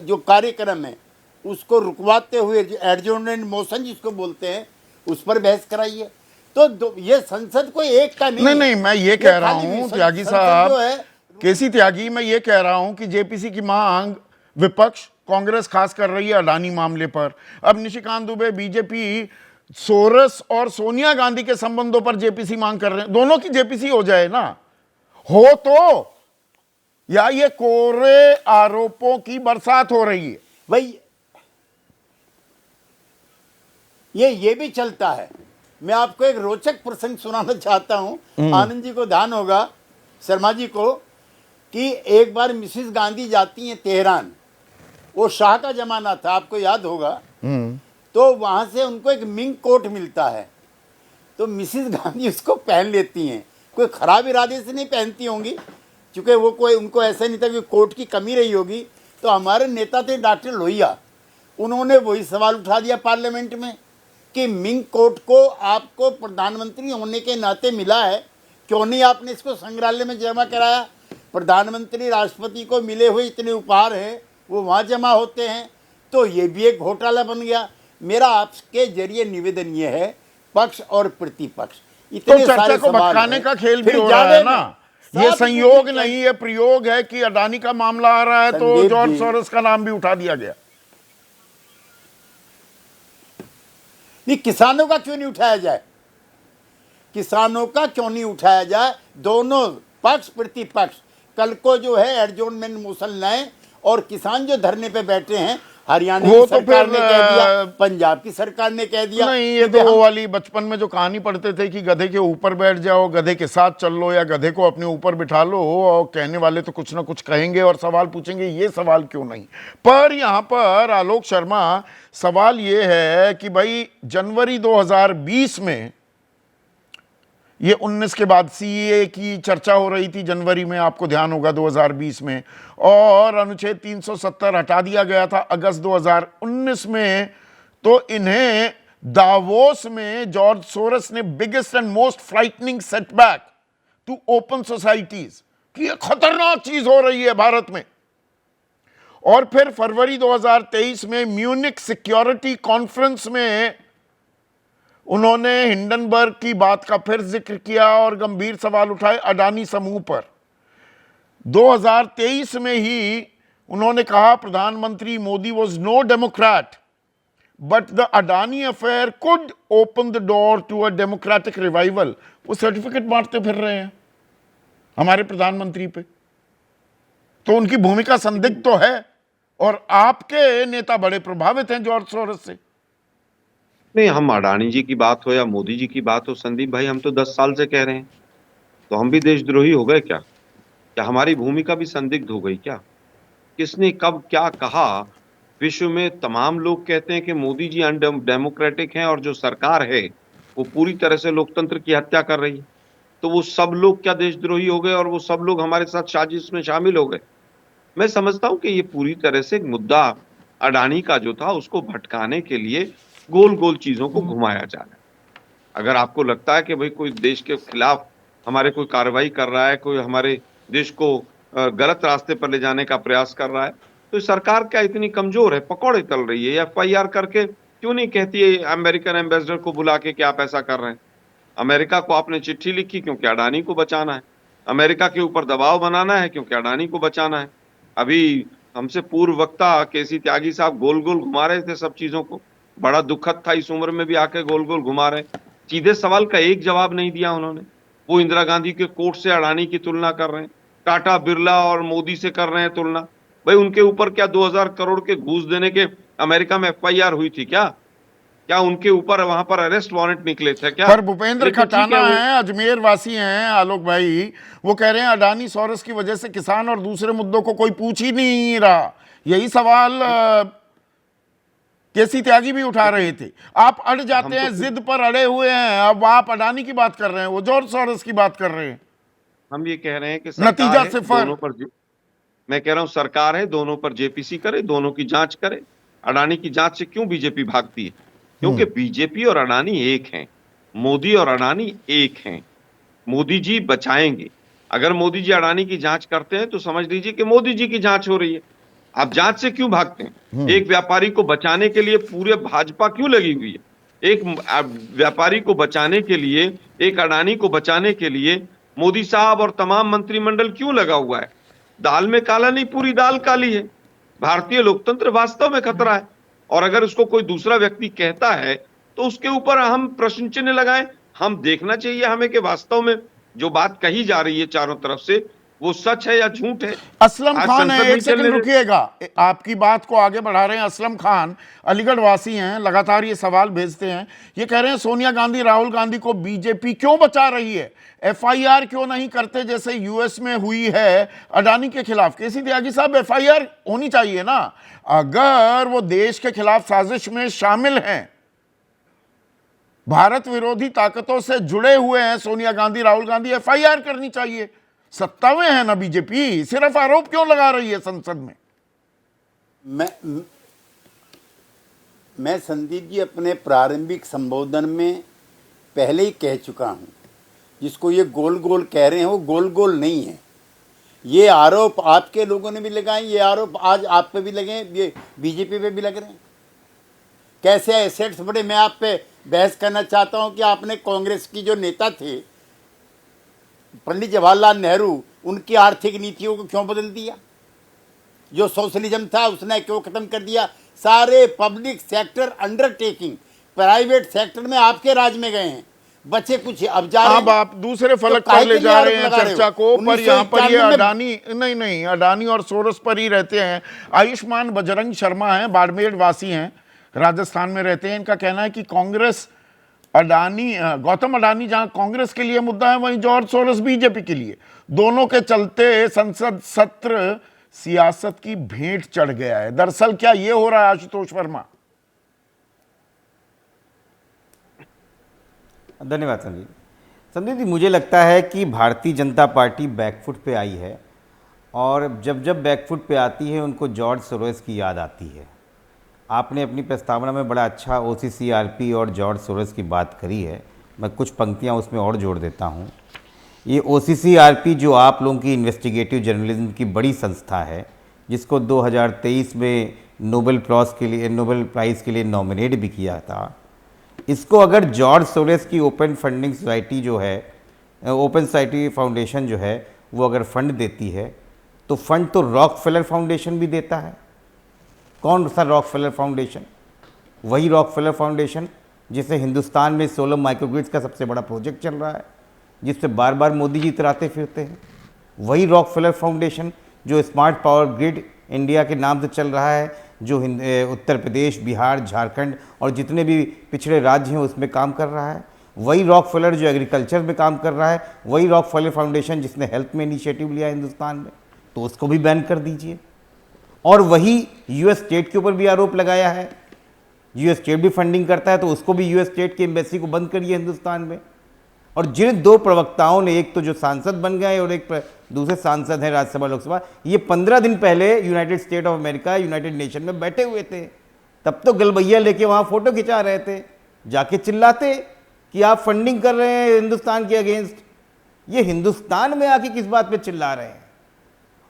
जो कार्यक्रम है उसको रुकवाते हुए, जो एडजॉर्नमेंट मोशन जिसको बोलते हैं, उस पर बहस कराइए। तो ये संसद कोई एक का नहीं नहीं है। नहीं, मैं ये कह रहा खाली हूं संसद त्यागी जो साहब, है, केसी त्यागी, मैं ये कह रहा हूं कि जेपीसी की मांग विपक्ष कांग्रेस खास कर रही है अडानी मामले पर। अब निशिकांत दुबे बीजेपी सोरस और सोनिया गांधी के संबंधों पर जेपीसी मांग कर रहे हैं, दोनों की जेपीसी हो जाए ना, हो तो, या ये कोरे आरोपों की बरसात हो रही है। भाई ये भी चलता है। मैं आपको एक रोचक प्रसंग सुनाना चाहता हूं, आनंद जी को ध्यान होगा, शर्मा जी को, कि एक बार मिसिस गांधी जाती हैं तेहरान, वो शाह का जमाना था, आपको याद होगा। तो वहां से उनको एक मिंक कोट मिलता है, तो मिसिस गांधी उसको पहन लेती हैं। कोई खराब इरादे से नहीं पहनती होंगी, क्योंकि वो कोई, उनको ऐसा नहीं था कि कोट की कमी रही होगी। तो हमारे नेता थे डॉक्टर लोहिया, उन्होंने वही सवाल उठा दिया पार्लियामेंट में कि मिंक कोट को आपको प्रधानमंत्री होने के नाते मिला है, क्यों नहीं आपने इसको संग्रहालय में जमा कराया? प्रधानमंत्री राष्ट्रपति को मिले हुए इतने उपहार हैं, वो वहाँ जमा होते हैं। तो ये भी एक घोटाला बन गया। मेरा आपके जरिए निवेदन ये है, पक्ष और प्रतिपक्ष तो इतने चर्चा सारे को सवाल भटकाने हैं, का खेल भी फिर हो रहा जावे है ना। में ये साथ संयोग में नहीं, ये प्रयोग है कि अडानी का मामला आ रहा है तो संदीप जॉर्ज जी, सोरोस का नाम भी उठा दिया गया। नहीं, किसानों का क्यों नहीं उठाया जाए? किसानों का क्यों नहीं उठाया जाए? दोनों पक्ष प्रतिपक्ष कल को जो है एडजॉर्नमेंट मोशन लाएं, और किसान जो धरने पे बैठे हैं, हरियाणा वो की तो सरकार फिर, ने कह दिया, पंजाब की सरकार ने कह दिया, नहीं, ये कि तो वो हम- वाली बचपन में जो कहानी पढ़ते थे कि गधे के ऊपर बैठ जाओ, गधे के साथ चल लो, या गधे को अपने ऊपर बिठा लो, और कहने वाले तो कुछ ना कुछ कहेंगे और सवाल पूछेंगे, ये सवाल क्यों नहीं। पर यहां पर आलोक शर्मा, सवाल ये है कि भाई जनवरी 2020 में, ये 19 के बाद सीएए की चर्चा हो रही थी जनवरी में, आपको ध्यान होगा 2020 में, और अनुच्छेद 370 हटा दिया गया था अगस्त 2019 में। तो इन्हें दावोस में जॉर्ज सोरस ने biggest and most frightening setback to open societies कि ये खतरनाक चीज हो रही है भारत में। और फिर फरवरी 2023 में म्यूनिक सिक्योरिटी कॉन्फ्रेंस में उन्होंने हिंडनबर्ग की बात का फिर जिक्र किया और गंभीर सवाल उठाए अडानी समूह पर। 2023 में ही उन्होंने कहा प्रधानमंत्री Modi was no democrat, but the Adani affair could open the door to a democratic revival. वो सर्टिफिकेट बांटते फिर रहे हैं हमारे प्रधानमंत्री पे, तो उनकी भूमिका संदिग्ध तो है। और आपके नेता बड़े प्रभावित हैं जॉर्ज सोरस से। नहीं, हम अडानी जी की बात हो या मोदी जी की बात हो, संदीप भाई, हम तो 10 साल से कह रहे हैं, तो हम भी देशद्रोही हो गए क्या? क्या हमारी भूमिका भी संदिग्ध हो गई क्या? किसने कब क्या कहा? विश्व में तमाम लोग कहते हैं कि मोदी जी अनडेमोक्रेटिक हैं और जो सरकार है वो पूरी तरह से लोकतंत्र की हत्या कर रही है। तो वो सब लोग क्या देशद्रोही हो गए और वो सब लोग हमारे साथ साजिश में शामिल हो गए? मैं समझता हूं कि ये पूरी तरह से मुद्दा अडानी का जो था उसको भटकाने के लिए गोल गोल चीजों को घुमाया जा रहा है। अगर आपको लगता है कि भाई कोई देश के खिलाफ हमारे कोई कार्रवाई कर रहा है, कोई हमारे देश को गलत रास्ते पर ले जाने का प्रयास कर रहा है, तो सरकार क्या इतनी कमजोर है, पकौड़े तल रही है? एफआईआर करके क्यों नहीं कहती है अमेरिकन एम्बेसडर को बुला के कि आप ऐसा कर रहे हैं? अमेरिका को आपने चिट्ठी लिखी क्योंकि अडानी को बचाना है, अमेरिका के ऊपर दबाव बनाना है क्योंकि अडानी को बचाना है। अभी हमसे पूर्व वक्ता केसी त्यागी साहब गोल गोल घुमा रहे थे सब चीजों को, बड़ा दुखद था, इस उम्र में भी आके गोल गोल घुमा रहे। सीधे सवाल का एक जवाब नहीं दिया उन्होंने। वो इंदिरा गांधी के कोर्ट से अडानी की तुलना कर रहे हैं, टाटा बिरला और मोदी से कर रहे हैं तुलना। भाई उनके ऊपर क्या 2000 करोड़ के घूस देने के अमेरिका में एफआईआर हुई थी क्या? क्या उनके ऊपर वहां पर अरेस्ट वारंट निकले थे क्या? पर भूपेंद्र लेकिन ठीक खटाना है, है, अजमेर वासी हैं आलोक भाई, वो कह रहे हैं अडानी सॉरस की वजह से किसान और दूसरे मुद्दों को कोई पूछ ही नहीं रहा। यही सवाल केसी त्यागी भी उठा रहे थे। आप अड़ जाते हैं, जिद पर अड़े हुए हैं। अब आप अडानी की बात कर रहे हैं, वो जॉर्ज सॉरस की बात कर रहे हैं। हम ये कह रहे हैं कि नतीजा सरकार है, सिफर। दोनों पर मैं कह रहा हूं सरकार है, दोनों पर जेपीसी करे, दोनों की जांच करे। अडानी की जांच से क्यों बीजेपी भागती है? क्योंकि बीजेपी और अडानी एक हैं, मोदी और अडानी एक हैं। मोदी जी बचाएंगे। अगर मोदी जी अडानी की जांच करते हैं तो समझ लीजिए कि मोदी जी की जांच हो रही है। आप जांच से क्यों भागते हैं? एक व्यापारी को बचाने के लिए पूरे भाजपा क्यों लगी हुई है? एक व्यापारी को बचाने के लिए, एक अडानी को बचाने के लिए मोदी साहब और तमाम मंत्रिमंडल क्यों लगा हुआ है? दाल में काला नहीं, पूरी दाल काली है। भारतीय लोकतंत्र वास्तव में खतरा है। और अगर उसको कोई दूसरा व्यक्ति कहता है तो उसके ऊपर हम प्रश्न चिन्ह लगाएं। हम देखना चाहिए हमें कि वास्तव में जो बात कही जा रही है चारों तरफ से वो सच है या झूठ है। असलम आज खान है, संसद में एक सेकंड चलने दे। रुकिएगा, आपकी बात को आगे बढ़ा रहे हैं। असलम खान अलीगढ़ वासी हैं, लगातार ये सवाल भेजते हैं। ये कह रहे हैं सोनिया गांधी राहुल गांधी को बीजेपी क्यों बचा रही है? एफआईआर क्यों नहीं करते जैसे यूएस में हुई है अडानी के खिलाफ? केसी त्यागी साहब, एफआईआर होनी चाहिए ना। अगर वो देश के खिलाफ साजिश में शामिल हैं, भारत विरोधी ताकतों से जुड़े हुए हैं सोनिया गांधी राहुल गांधी, एफआईआर करनी चाहिए। सत्ता में है ना बीजेपी, सिर्फ आरोप क्यों लगा रही है संसद में? मैं संदीप जी अपने प्रारंभिक संबोधन में पहले ही कह चुका हूं, जिसको ये गोल गोल कह रहे हैं वो गोल गोल नहीं है। ये आरोप आपके लोगों ने भी लगाए, ये आरोप आज आप पे भी लगे, ये बीजेपी पे भी लग रहे हैं। कैसे एसेट्स बढ़े? मैं आप पे बहस करना चाहता हूं कि आपने कांग्रेस की जो नेता थे पंडित जवाहरलाल नेहरू, उनकी आर्थिक नीतियों को क्यों बदल दिया? जो सोशलिज्म था उसने क्यों खत्म कर दिया? सारे public sector undertaking private sector में आपके राज में गए हैं, बच्चे कुछ अब जा रहे हैं। अब आप दूसरे फलक तो पर ले जा रहे हैं लगा रहे हो? चर्चा को, पर यहाँ पर ये 1991 में अडानी नहीं, अडानी और सोरस पर ही रहते हैं। आयुष्मान बजरंग शर्मा हैं, बाड़मेर वासी हैं, राजस्थान में रहते हैं। इनका कहना है कि कांग्रेस अडानी, गौतम अडानी जहां कांग्रेस के लिए मुद्दा है, वहीं जॉर्ज सोरस बीजेपी के लिए। दोनों के चलते संसद सत्र सियासत की भेंट चढ़ गया है। दरअसल क्या ये हो रहा है आशुतोष वर्मा? धन्यवाद संदीप। संदीप जी, मुझे लगता है कि भारतीय जनता पार्टी बैकफुट पे आई है, और जब जब बैकफुट पे आती है उनको जॉर्ज सोरोस की याद आती है। आपने अपनी प्रस्तावना में बड़ा अच्छा OCCRP और जॉर्ज सोरोस की बात करी है। मैं कुछ पंक्तियां उसमें और जोड़ देता हूं। ये OCCRP जो आप लोगों की इन्वेस्टिगेटिव जर्नलिज्म की बड़ी संस्था है, जिसको 2023 में नोबेल प्राइज़ के लिए नॉमिनेट भी किया था, इसको अगर जॉर्ज सोरोस की ओपन फंडिंग सोसाइटी जो है, ओपन सोसाइटी फाउंडेशन जो है, वो अगर फंड देती है तो फंड तो रॉकफेलर फाउंडेशन भी देता है। कौन सा रॉकफेलर फाउंडेशन? वही रॉकफेलर फाउंडेशन जिसे हिंदुस्तान में सोलर माइक्रोग्रिड्स का सबसे बड़ा प्रोजेक्ट चल रहा है, जिससे बार बार मोदी जी इतराते फिरते हैं। वही रॉकफेलर फाउंडेशन जो स्मार्ट पावर ग्रिड इंडिया के नाम से चल रहा है, जो उत्तर प्रदेश, बिहार, झारखंड और जितने भी पिछड़े राज्य हैं उसमें काम कर रहा है। वही रॉकफेलर जो एग्रीकल्चर में काम कर रहा है। वही रॉकफेलर फाउंडेशन जिसने हेल्थ में इनिशिएटिव लिया हिंदुस्तान में, तो उसको भी बैन कर दीजिए। और वही यूएस स्टेट के ऊपर भी आरोप लगाया है, यूएस स्टेट भी फंडिंग करता है, तो उसको भी यूएस स्टेट की एम्बेसी को बंद करिए हिंदुस्तान में। और जिन दो प्रवक्ताओं ने, एक तो जो सांसद बन गए और एक दूसरे सांसद हैं राज्यसभा लोकसभा, ये 15 दिन पहले United state of America, United nation में बैठे हुए थे। तब तो गलबैया लेके वहाँ फोटो खिंचा रहे थे, जाके चिल्लाते कि आप फंडिंग कर रहे हैं हिंदुस्तान के अगेंस्ट। ये हिंदुस्तान में आके किस बात पे चिल्ला रहे हैं?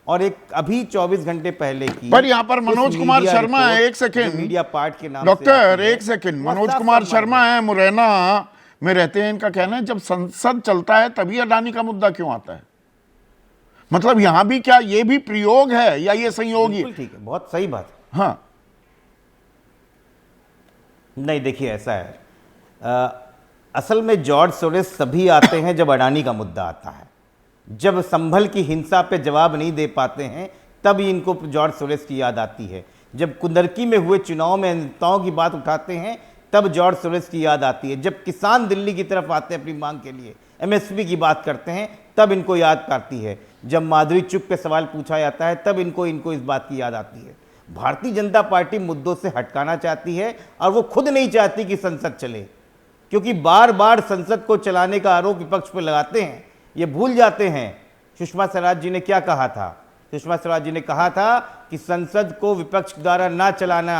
और एक अभी 24 घंटे पहले की पर यहाँ पर उस मनोज कुमार मीडिया शर्मा है, रिपोर्ट एक सेकेंड जो मीडिया पार्ट के नाम से डॉक्टर, आती है, एक सेकेंड, वो मनोज साफ कुमार साफ शर्मा मान है, मुरैना में रहते हैं। इनका कहना है जब संसद चलता है तभी अडानी का मुद्दा क्यों आता है? मतलब यहां भी क्या ये भी प्रयोग है या ये संयोग ही? बिल्कुल ठीक है, बहुत सही बात है। हाँ, नहीं देखिए ऐसा है, असल में जॉर्ज सोरेस सभी आते हैं जब अडानी का मुद्दा आता है। जब संभल की हिंसा पे जवाब नहीं दे पाते हैं तब इनको जॉर्ज सोरेस की याद आती है। जब कुंदरकी में हुए चुनाव में नेताओं की बात उठाते हैं तब जॉर्ज सोरेस की याद आती है। जब किसान दिल्ली की तरफ आते हैं अपनी मांग के लिए, एमएसपी की बात करते हैं, तब इनको याद आती है। जब माधुरी चुप पे सवाल पूछा जाता है तब इनको इस बात की याद आती है। भारतीय जनता पार्टी मुद्दों से हटकाना चाहती है और वो खुद नहीं चाहती कि संसद चले, क्योंकि बार बार संसद को चलाने का आरोप विपक्ष पर लगाते हैं। ये भूल जाते हैं सुषमा स्वराज जी ने क्या कहा था। सुषमा स्वराज जी ने कहा था कि संसद को विपक्ष द्वारा ना चलाना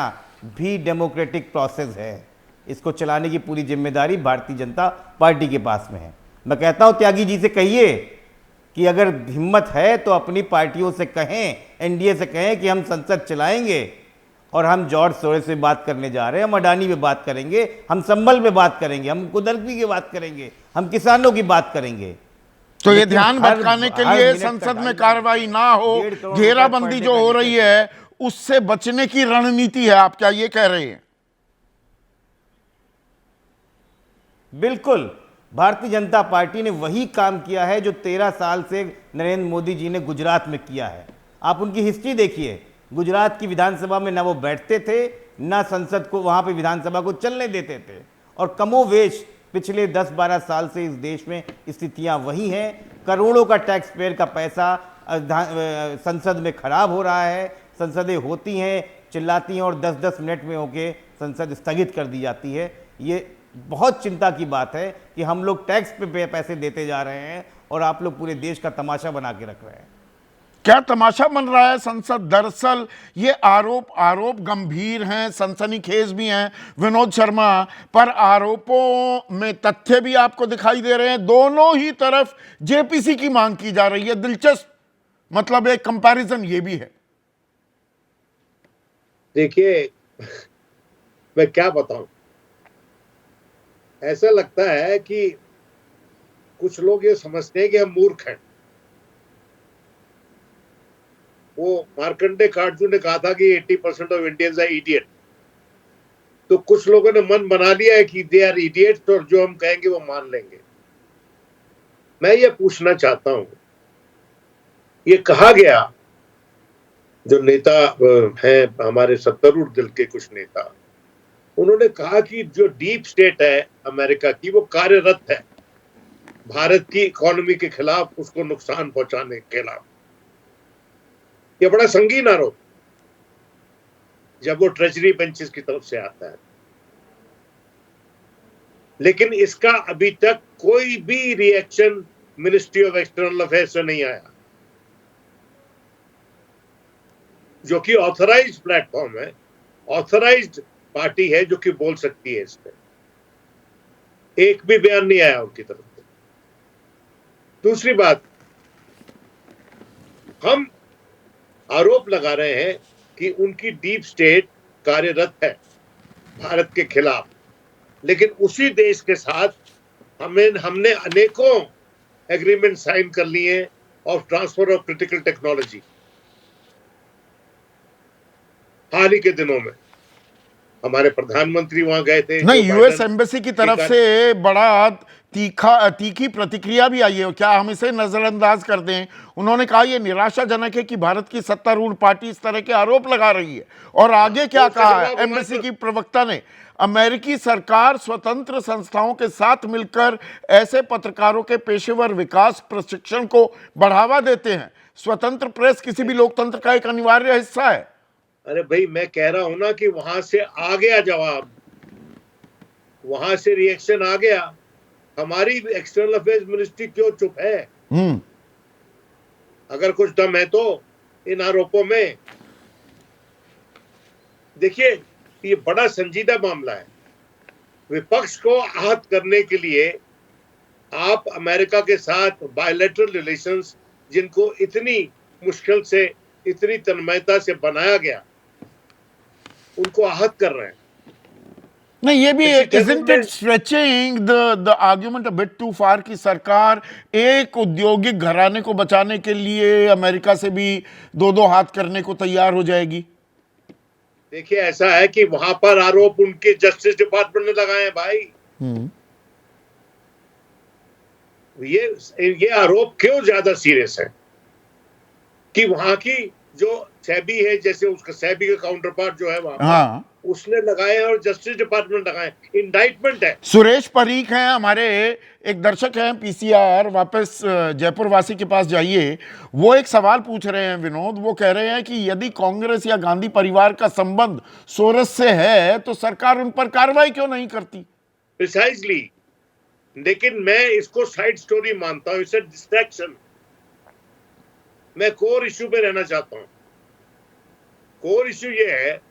भी डेमोक्रेटिक प्रोसेस है, इसको चलाने की पूरी जिम्मेदारी भारतीय जनता पार्टी के पास में है। मैं कहता हूं त्यागी जी से कहिए कि अगर हिम्मत है तो अपनी पार्टियों से कहें, एनडीए से कहें कि हम संसद चलाएंगे और हम जॉर्ज सोरेस से बात करने जा रहे हैं, हम अडानी पे बात करेंगे, हम संभल पे बात करेंगे, हम कुदरती की बात करेंगे, हम किसानों की बात करेंगे। तो ये लेकिन ध्यान हर भटकाने के हर लिए मिनट संसद का में कार्रवाई ना हो, 1.5 करोड़ घेराबंदी रुपए जो per हो day रही है उससे बचने की रणनीति है, आप क्या ये कह रहे हैं? बिल्कुल, भारतीय जनता पार्टी ने वही काम किया है जो 13 साल से नरेंद्र मोदी जी ने गुजरात में किया है। आप उनकी हिस्ट्री देखिए, गुजरात की विधानसभा में ना वो बैठते थे, ना संसद को वहां पे विधानसभा को चलने देते थे, और कमोवेश पिछले 10-12 साल से इस देश में स्थितियां वही हैं। करोड़ों का टैक्स पेयर का पैसा संसद में खराब हो रहा है। संसदें होती हैं, चिल्लाती हैं और 10-10 मिनट में होके संसद स्थगित कर दी जाती है। ये बहुत चिंता की बात है कि हम लोग टैक्स पे पैसे देते जा रहे हैं और आप लोग पूरे देश का तमाशा बना के रख रहे हैं। क्या तमाशा बन रहा है संसद? दरअसल ये आरोप गंभीर हैं, सनसनीखेज भी हैं विनोद शर्मा, पर आरोपों में तथ्य भी आपको दिखाई दे रहे हैं। दोनों ही तरफ जेपीसी की मांग की जा रही है। दिलचस्प, मतलब एक कंपैरिजन ये भी है। देखिए, मैं क्या बताऊं, ऐसा लगता है कि कुछ लोग ये समझते हैं कि हम मूर्ख हैं। वो मार्कंडे काटजू ने कहा था कि 80% ऑफ इंडियंस आर इडियट। तो कुछ लोगों ने मन बना लिया है कि दे आर इडियट्स और जो हम कहेंगे वो मान लेंगे। मैं ये पूछना चाहता हूं, ये कहा गया, जो नेता हैं हमारे सत्तारूढ़ दल के कुछ नेता, उन्होंने कहा कि जो डीप स्टेट है अमेरिका की वो कार्यरत है भारत की इकोनॉमी के खिलाफ, उसको नुकसान पहुंचाने के खिलाफ। ये बड़ा संगीन आरोप जब वो ट्रेजरी बेंचेस की तरफ से आता है, लेकिन इसका अभी तक कोई भी reaction ministry of external affairs से नहीं आया, जो कि ऑथराइज्ड प्लेटफॉर्म है, ऑथराइज्ड पार्टी है जो कि बोल सकती है इस पे। एक भी बयान नहीं आया उनकी तरफ से। दूसरी बात, हम आरोप लगा रहे हैं कि उनकी डीप स्टेट कार्यरत है भारत के खिलाफ, लेकिन उसी देश के साथ हमने अनेकों एग्रीमेंट साइन कर लिए of transfer of critical technology. हाल ही के दिनों में हमारे प्रधानमंत्री वहां गए थे। नहीं, यूएस एम्बेसी की तरफ से बड़ा तीखी प्रतिक्रिया भी आई है। क्या हम इसे नजरअंदाज कर दें? उन्होंने कहा यह निराशाजनक है कि भारत की सत्तारूढ़ पार्टी इस तरह के आरोप लगा रही है। और आगे क्या कहा है एम्बेसी की प्रवक्ता ने? अमेरिकी सरकार स्वतंत्र संस्थाओं के साथ मिलकर ऐसे पत्रकारों के पेशेवर विकास प्रशिक्षण को बढ़ावा देते हैं। स्वतंत्र प्रेस किसी भी लोकतंत्र का एक अनिवार्य हिस्सा है। अरे भाई, मैं कह रहा हूं ना कि वहां से आ गया जवाब, वहां से रिएक्शन आ गया। हमारी एक्सटर्नल अफेयर्स मिनिस्ट्री क्यों चुप है? अगर कुछ दम है तो इन आरोपों में। देखिए, ये बड़ा संजीदा मामला है। विपक्ष को आहत करने के लिए आप अमेरिका के साथ बायलैटरल रिलेशंस, जिनको इतनी मुश्किल से इतनी तन्मयता से बनाया गया, उनको आहत कर रहे हैं। नहीं, ये भी किसी isn't table it stretching the argument a bit too far कि सरकार एक औद्योगिक घराने को बचाने के लिए अमेरिका से भी दो दो हाथ करने को तैयार हो जाएगी? देखिए, ऐसा है कि वहां पर आरोप उनके जस्टिस डिपार्टमेंट ने लगाए हैं भाई। ये आरोप क्यों ज्यादा सीरियस है कि वहां की जो सेबी है, जैसे उसका सेबी का काउंटर पार्ट जो है वहां पर, हाँ, उसने लगाए और जस्टिस डिपार्टमेंट लगाए, इंडाइटमेंट है। सुरेश परीख हैं हमारे, एक दर्शक हैं पीसीआर, वापस जयपुर वासी के पास जाइए। वो एक सवाल पूछ रहे हैं विनोद, वो कह रहे हैं कि यदि कांग्रेस या गांधी परिवार का संबंध सोरस से है तो सरकार उन पर कार्रवाई क्यों नहीं करती? प्रिसाइजली, लेकिन मैं इसको साइड स्टोरी मानता हूं, इसे डिस्ट्रैक्शन। मैं कोर इश्यू पे रहना चाहता हूं। कोर इश्यू ये है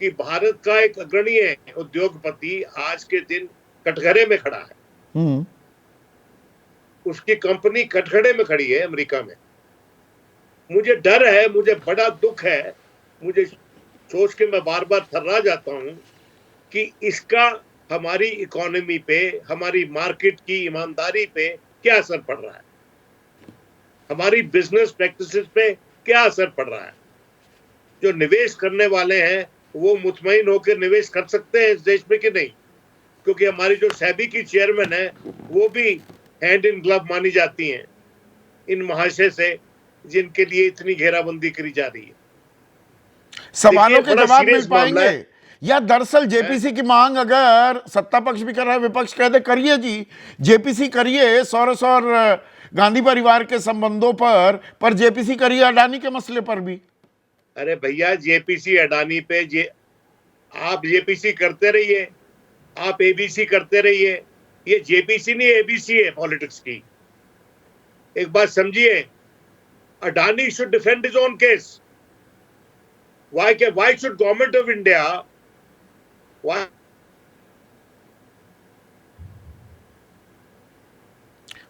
कि भारत का एक अग्रणीय उद्योगपति आज के दिन कटघरे में खड़ा है। उसकी कंपनी कटघरे में खड़ी है अमेरिका में। मुझे डर है, मुझे बड़ा दुख है, मुझे सोच के मैं बार बार थर्रा जाता हूं कि इसका हमारी इकोनॉमी पे, हमारी मार्केट की ईमानदारी पे क्या असर पड़ रहा है, हमारी बिजनेस प्रैक्टिसेस पे क्या असर पड़ रहा है। जो निवेश करने वाले हैं वो मुतमईन होकर निवेश कर सकते हैं इस देश में कि नहीं, क्योंकि हमारी जो सेबी की चेयरमैन है वो भी हैंड इन ग्लव मानी जाती हैं इन महाशय से, जिनके लिए इतनी घेराबंदी करी जा रही है। सवालों के बड़ा जवाब मिल serious मामला पाएंगे है। या दरअसल जेपीसी की मांग अगर सत्ता पक्ष भी कर रहा है, विपक्ष कह दे करिए जी, जेपीसी करिए सोरेस और गांधी परिवार के संबंधों पर जेपीसी करिए अडानी के मसले पर भी। अरे भैया, जेपीसी अडानी पे आप जेपीसी करते रहिए, आप एबीसी करते रहिए। ये जेपीसी नहीं, एबीसी है पॉलिटिक्स की। एक बात समझिए, Adani should defend his own case. why should government of India, why?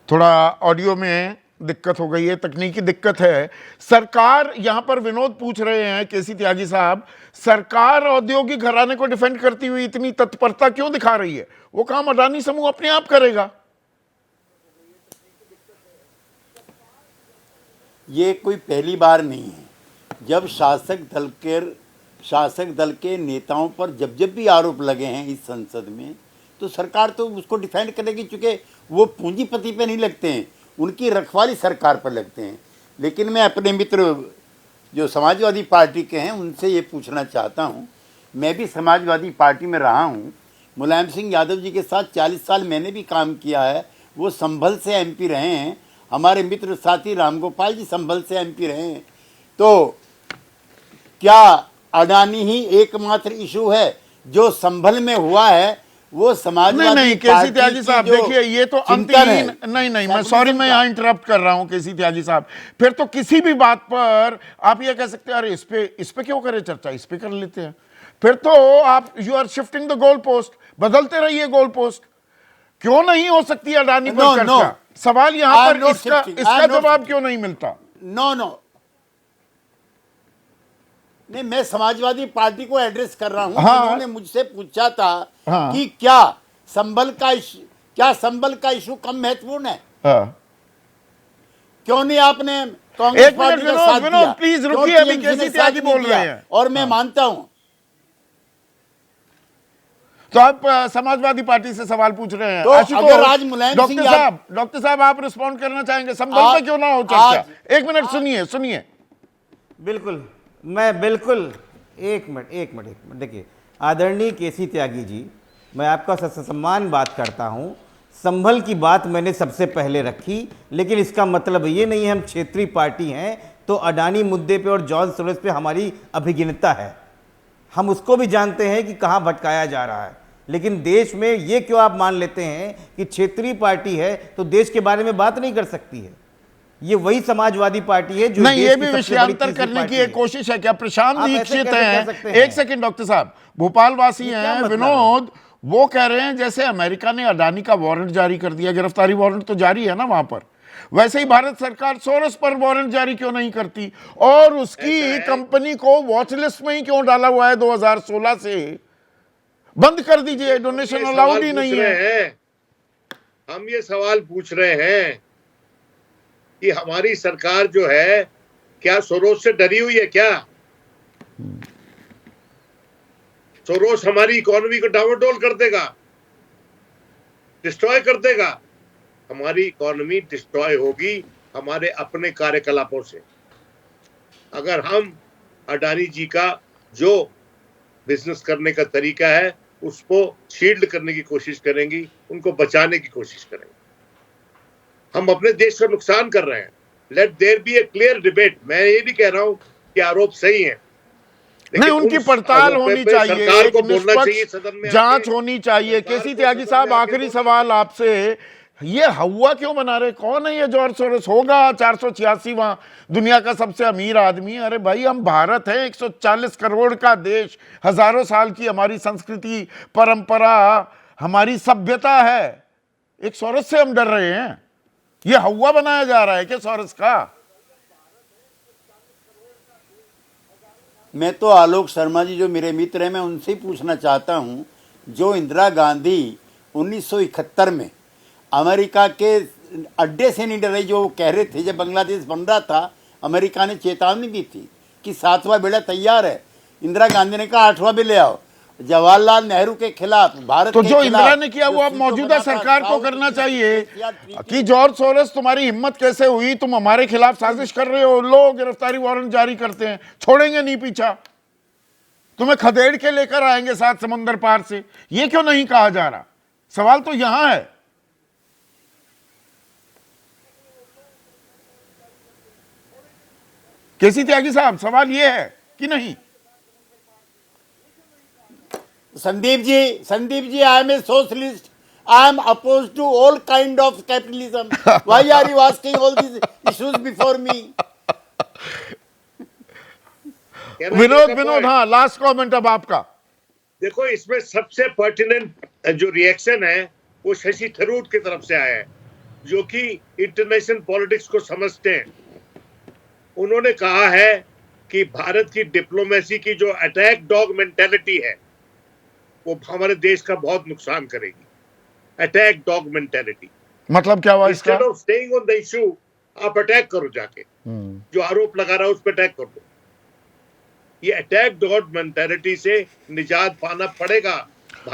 थोड़ा ऑडियो में दिक्कत हो गई है, तकनीकी दिक्कत है। सरकार, यहां पर विनोद पूछ रहे हैं, केसी त्यागी साहब, सरकार औद्योगिक घराने को डिफेंड करती हुई इतनी तत्परता क्यों दिखा रही है? वो काम अडानी समूह अपने आप करेगा। ये कोई पहली बार नहीं है। जब शासक दल के नेताओं पर जब जब भी आरोप लगे हैं इस संसद में, तो सरकार तो उसको डिफेंड करेगी, चूंकि वो पूंजीपति पे नहीं लगते हैं, उनकी रखवाली सरकार पर लगते हैं। लेकिन मैं अपने मित्र जो समाजवादी पार्टी के हैं उनसे ये पूछना चाहता हूँ, मैं भी समाजवादी पार्टी में रहा हूँ, मुलायम सिंह यादव जी के साथ 40 साल मैंने भी काम किया है, वो संभल से एमपी रहे हैं। हमारे मित्र साथी रामगोपाल जी संभल से एमपी रहे हैं। तो क्या अडानी ही एकमात्र इशू है जो संभल में हुआ है? वो समाजवादी नहीं, केसी त्यागी साहब देखिए, ये तो अंतहीन, नहीं, मैं सॉरी, मैं यहाँ इंटरप्ट कर रहा हूँ केसी त्यागी साहब। फिर तो किसी भी बात पर आप ये कह सकते हैं, अरे इस पे क्यों करें चर्चा, इस पे कर लेते हैं। फिर तो आप you are shifting the goal post, बदलते रहिए गोल पोस्ट। क्यों नहीं हो सकती अडानी पर चर्चा? सवाल यहां पर इसका जवाब क्यों नहीं मिलता? नो, नहीं, मैं समाजवादी पार्टी को एड्रेस कर रहा हूं। उन्होंने मुझसे पूछा था कि क्या संभल का इशू कम महत्वपूर्ण है? क्यों नहीं आपने कांग्रेस पार्टी का साथ दिया? प्लीज रुकिए, अभी केसी त्यागी बोल रहे हैं। और मैं मानता हूं। तो आप समाजवादी पार्टी से सवाल पूछ रहे हैं। तो अगर आज मुलायम सिंह डॉक्टर साहब आप रिस्पॉन्ड करना चाहेंगे? संभल पे क्यों ना हो चर्चा? एक मिनट सुनिए। बिल्कुल, मैं बिल्कुल एक मिनट देखिए, आदरणीय केसी त्यागी जी, मैं आपका सम्मान बात करता हूं। संभल की बात मैंने सबसे पहले रखी, लेकिन इसका मतलब ये नहीं है हम क्षेत्रीय पार्टी हैं तो अडानी मुद्दे पे और जॉर्ज सोरोस पे हमारी अभिज्ञता है। हम उसको भी जानते हैं कि कहाँ भटकाया जा रहा है, लेकिन देश में ये क्यों आप मान लेते हैं कि क्षेत्रीय पार्टी है तो देश के बारे में बात नहीं कर सकती है? ये वही समाजवादी पार्टी है जो नहीं, ये भी विषयांतर करने की एक कोशिश है क्या? प्रशांत दीक्षित हैं, एक सेकंड डॉक्टर साहब, भोपाल वासी हैं विनोद, वो कह रहे हैं जैसे अमेरिका ने अडानी का वारंट जारी कर दिया, गिरफ्तारी वारंट तो जारी है ना वहां पर, वैसे ही भारत सरकार सोरस पर वारंट जारी क्यों नहीं करती और उसकी कंपनी को वॉच लिस्ट में ही क्यों डाला हुआ है 2016 से? बंद कर दीजिए, डोनेशन अलाउड ही नहीं है। हम ये सवाल पूछ रहे हैं कि हमारी सरकार जो है क्या सोरोस से डरी हुई है क्या? सोरोस हमारी इकोनॉमी को डावाडोल कर देगा, डिस्ट्रॉय कर देगा। हमारी इकोनॉमी डिस्ट्रॉय होगी हमारे अपने कार्यकलापों से। अगर हम अडानी जी का जो बिजनेस करने का तरीका है उसको शील्ड करने की कोशिश करेंगी, उनको बचाने की कोशिश करेंगे। हम अपने देश का नुकसान कर रहे हैं। Let there be a clear debate. मैं ये भी कह रहा हूं कि आरोप सही है, नहीं, उनकी पड़ताल होनी चाहिए, सरकार को एक बोलना चाहिए, निष्पक्ष सदन में जांच होनी चाहिए। केसी त्यागी साहब, आखिरी सवाल आपसे, ये हवा क्यों बना रहे? कौन है ये जॉर्ज सोरोस? होगा 486वां दुनिया का सबसे अमीर आदमी। अरे भाई, हम भारत है, 140 करोड़ का देश, हजारों साल की हमारी संस्कृति, परंपरा, हमारी सभ्यता है। एक सोरोस से हम डर रहे हैं? ये हवा बनाया जा रहा है क्या सोरोस का? मैं तो आलोक शर्मा जी जो मेरे मित्र हैं, मैं उनसे ही पूछना चाहता हूं, जो इंदिरा गांधी 1971 में अमेरिका के अड्डे से नहीं डरे, जो कह रहे थे जब बांग्लादेश बन रहा था, अमेरिका ने चेतावनी दी थी कि 7वां बेड़ा तैयार है। इंदिरा गांधी ने कहा 8वां भी ले आओ। जवाहरलाल नेहरू के खिलाफ, भारत तो के जो खिलाफ इंदिरा ने किया वो अब मौजूदा सरकार को करना चाहिए कि जॉर्ज सोरोस, तुम्हारी हिम्मत कैसे हुई? तुम हमारे खिलाफ साजिश कर रहे हो, लो गिरफ्तारी वारंट जारी करते हैं, छोड़ेंगे नहीं पीछा, तुम्हें खदेड़ के लेकर आएंगे 7 समंदर पार से। ये क्यों नहीं कहा जा रहा? सवाल तो यहां है। केसी त्यागी साहब, सवाल ये है कि नहीं? Sandeep ji, I am a socialist, I am oppose to all kind of capitalism. Why are you asking all this issues before me? Vinod, हाँ, लास्ट कमेंट अब आपका। देखो, इसमें सबसे पर्टिनेंट जो रिएक्शन है वो शशि थरूर की तरफ से आया है, जो कि इंटरनेशनल पॉलिटिक्स को समझते हैं। उन्होंने कहा है कि भारत की डिप्लोमेसी की जो अटैक डॉग मेंटेलिटी है वो हमारे देश का बहुत नुकसान करेगी। अटैक डॉग मेंटेलिटी मतलब क्या हुआ इसका? Instead of staying on the issue, आप अटैक करो जाके, जो आरोप लगा रहा है उस पर अटैक कर दो। ये अटैक डॉग मेंटेलिटी से निजात पाना पड़ेगा।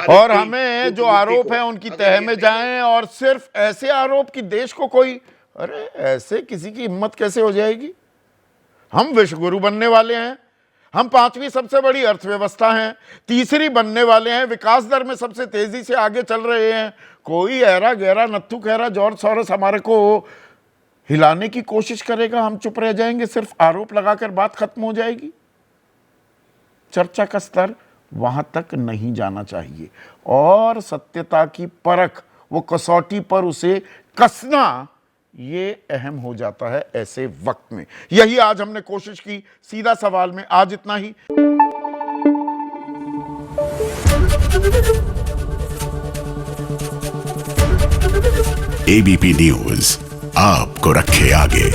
और हमें जो आरोप है उनकी तह में जाएं, और सिर्फ ऐसे आरोप कि देश को कोई, अरे ऐसे किसी की हिम्मत कैसे हो जाएगी? हम विश्वगुरु बनने वाले हैं, हम 5वीं सबसे बड़ी अर्थव्यवस्था हैं, 3री बनने वाले हैं, विकास दर में सबसे तेजी से आगे चल रहे हैं। कोई ऐरा गहरा नत्थु खैरा जॉर्ज सोरोस हमारे को हिलाने की कोशिश करेगा, हम चुप रह जाएंगे, सिर्फ आरोप लगाकर बात खत्म हो जाएगी? चर्चा का स्तर वहां तक नहीं जाना चाहिए, और सत्यता की परख, वो कसौटी पर उसे कसना, ये अहम हो जाता है ऐसे वक्त में। यही आज हमने कोशिश की सीधा सवाल में। आज इतना ही। एबीपी न्यूज आपको रखे आगे।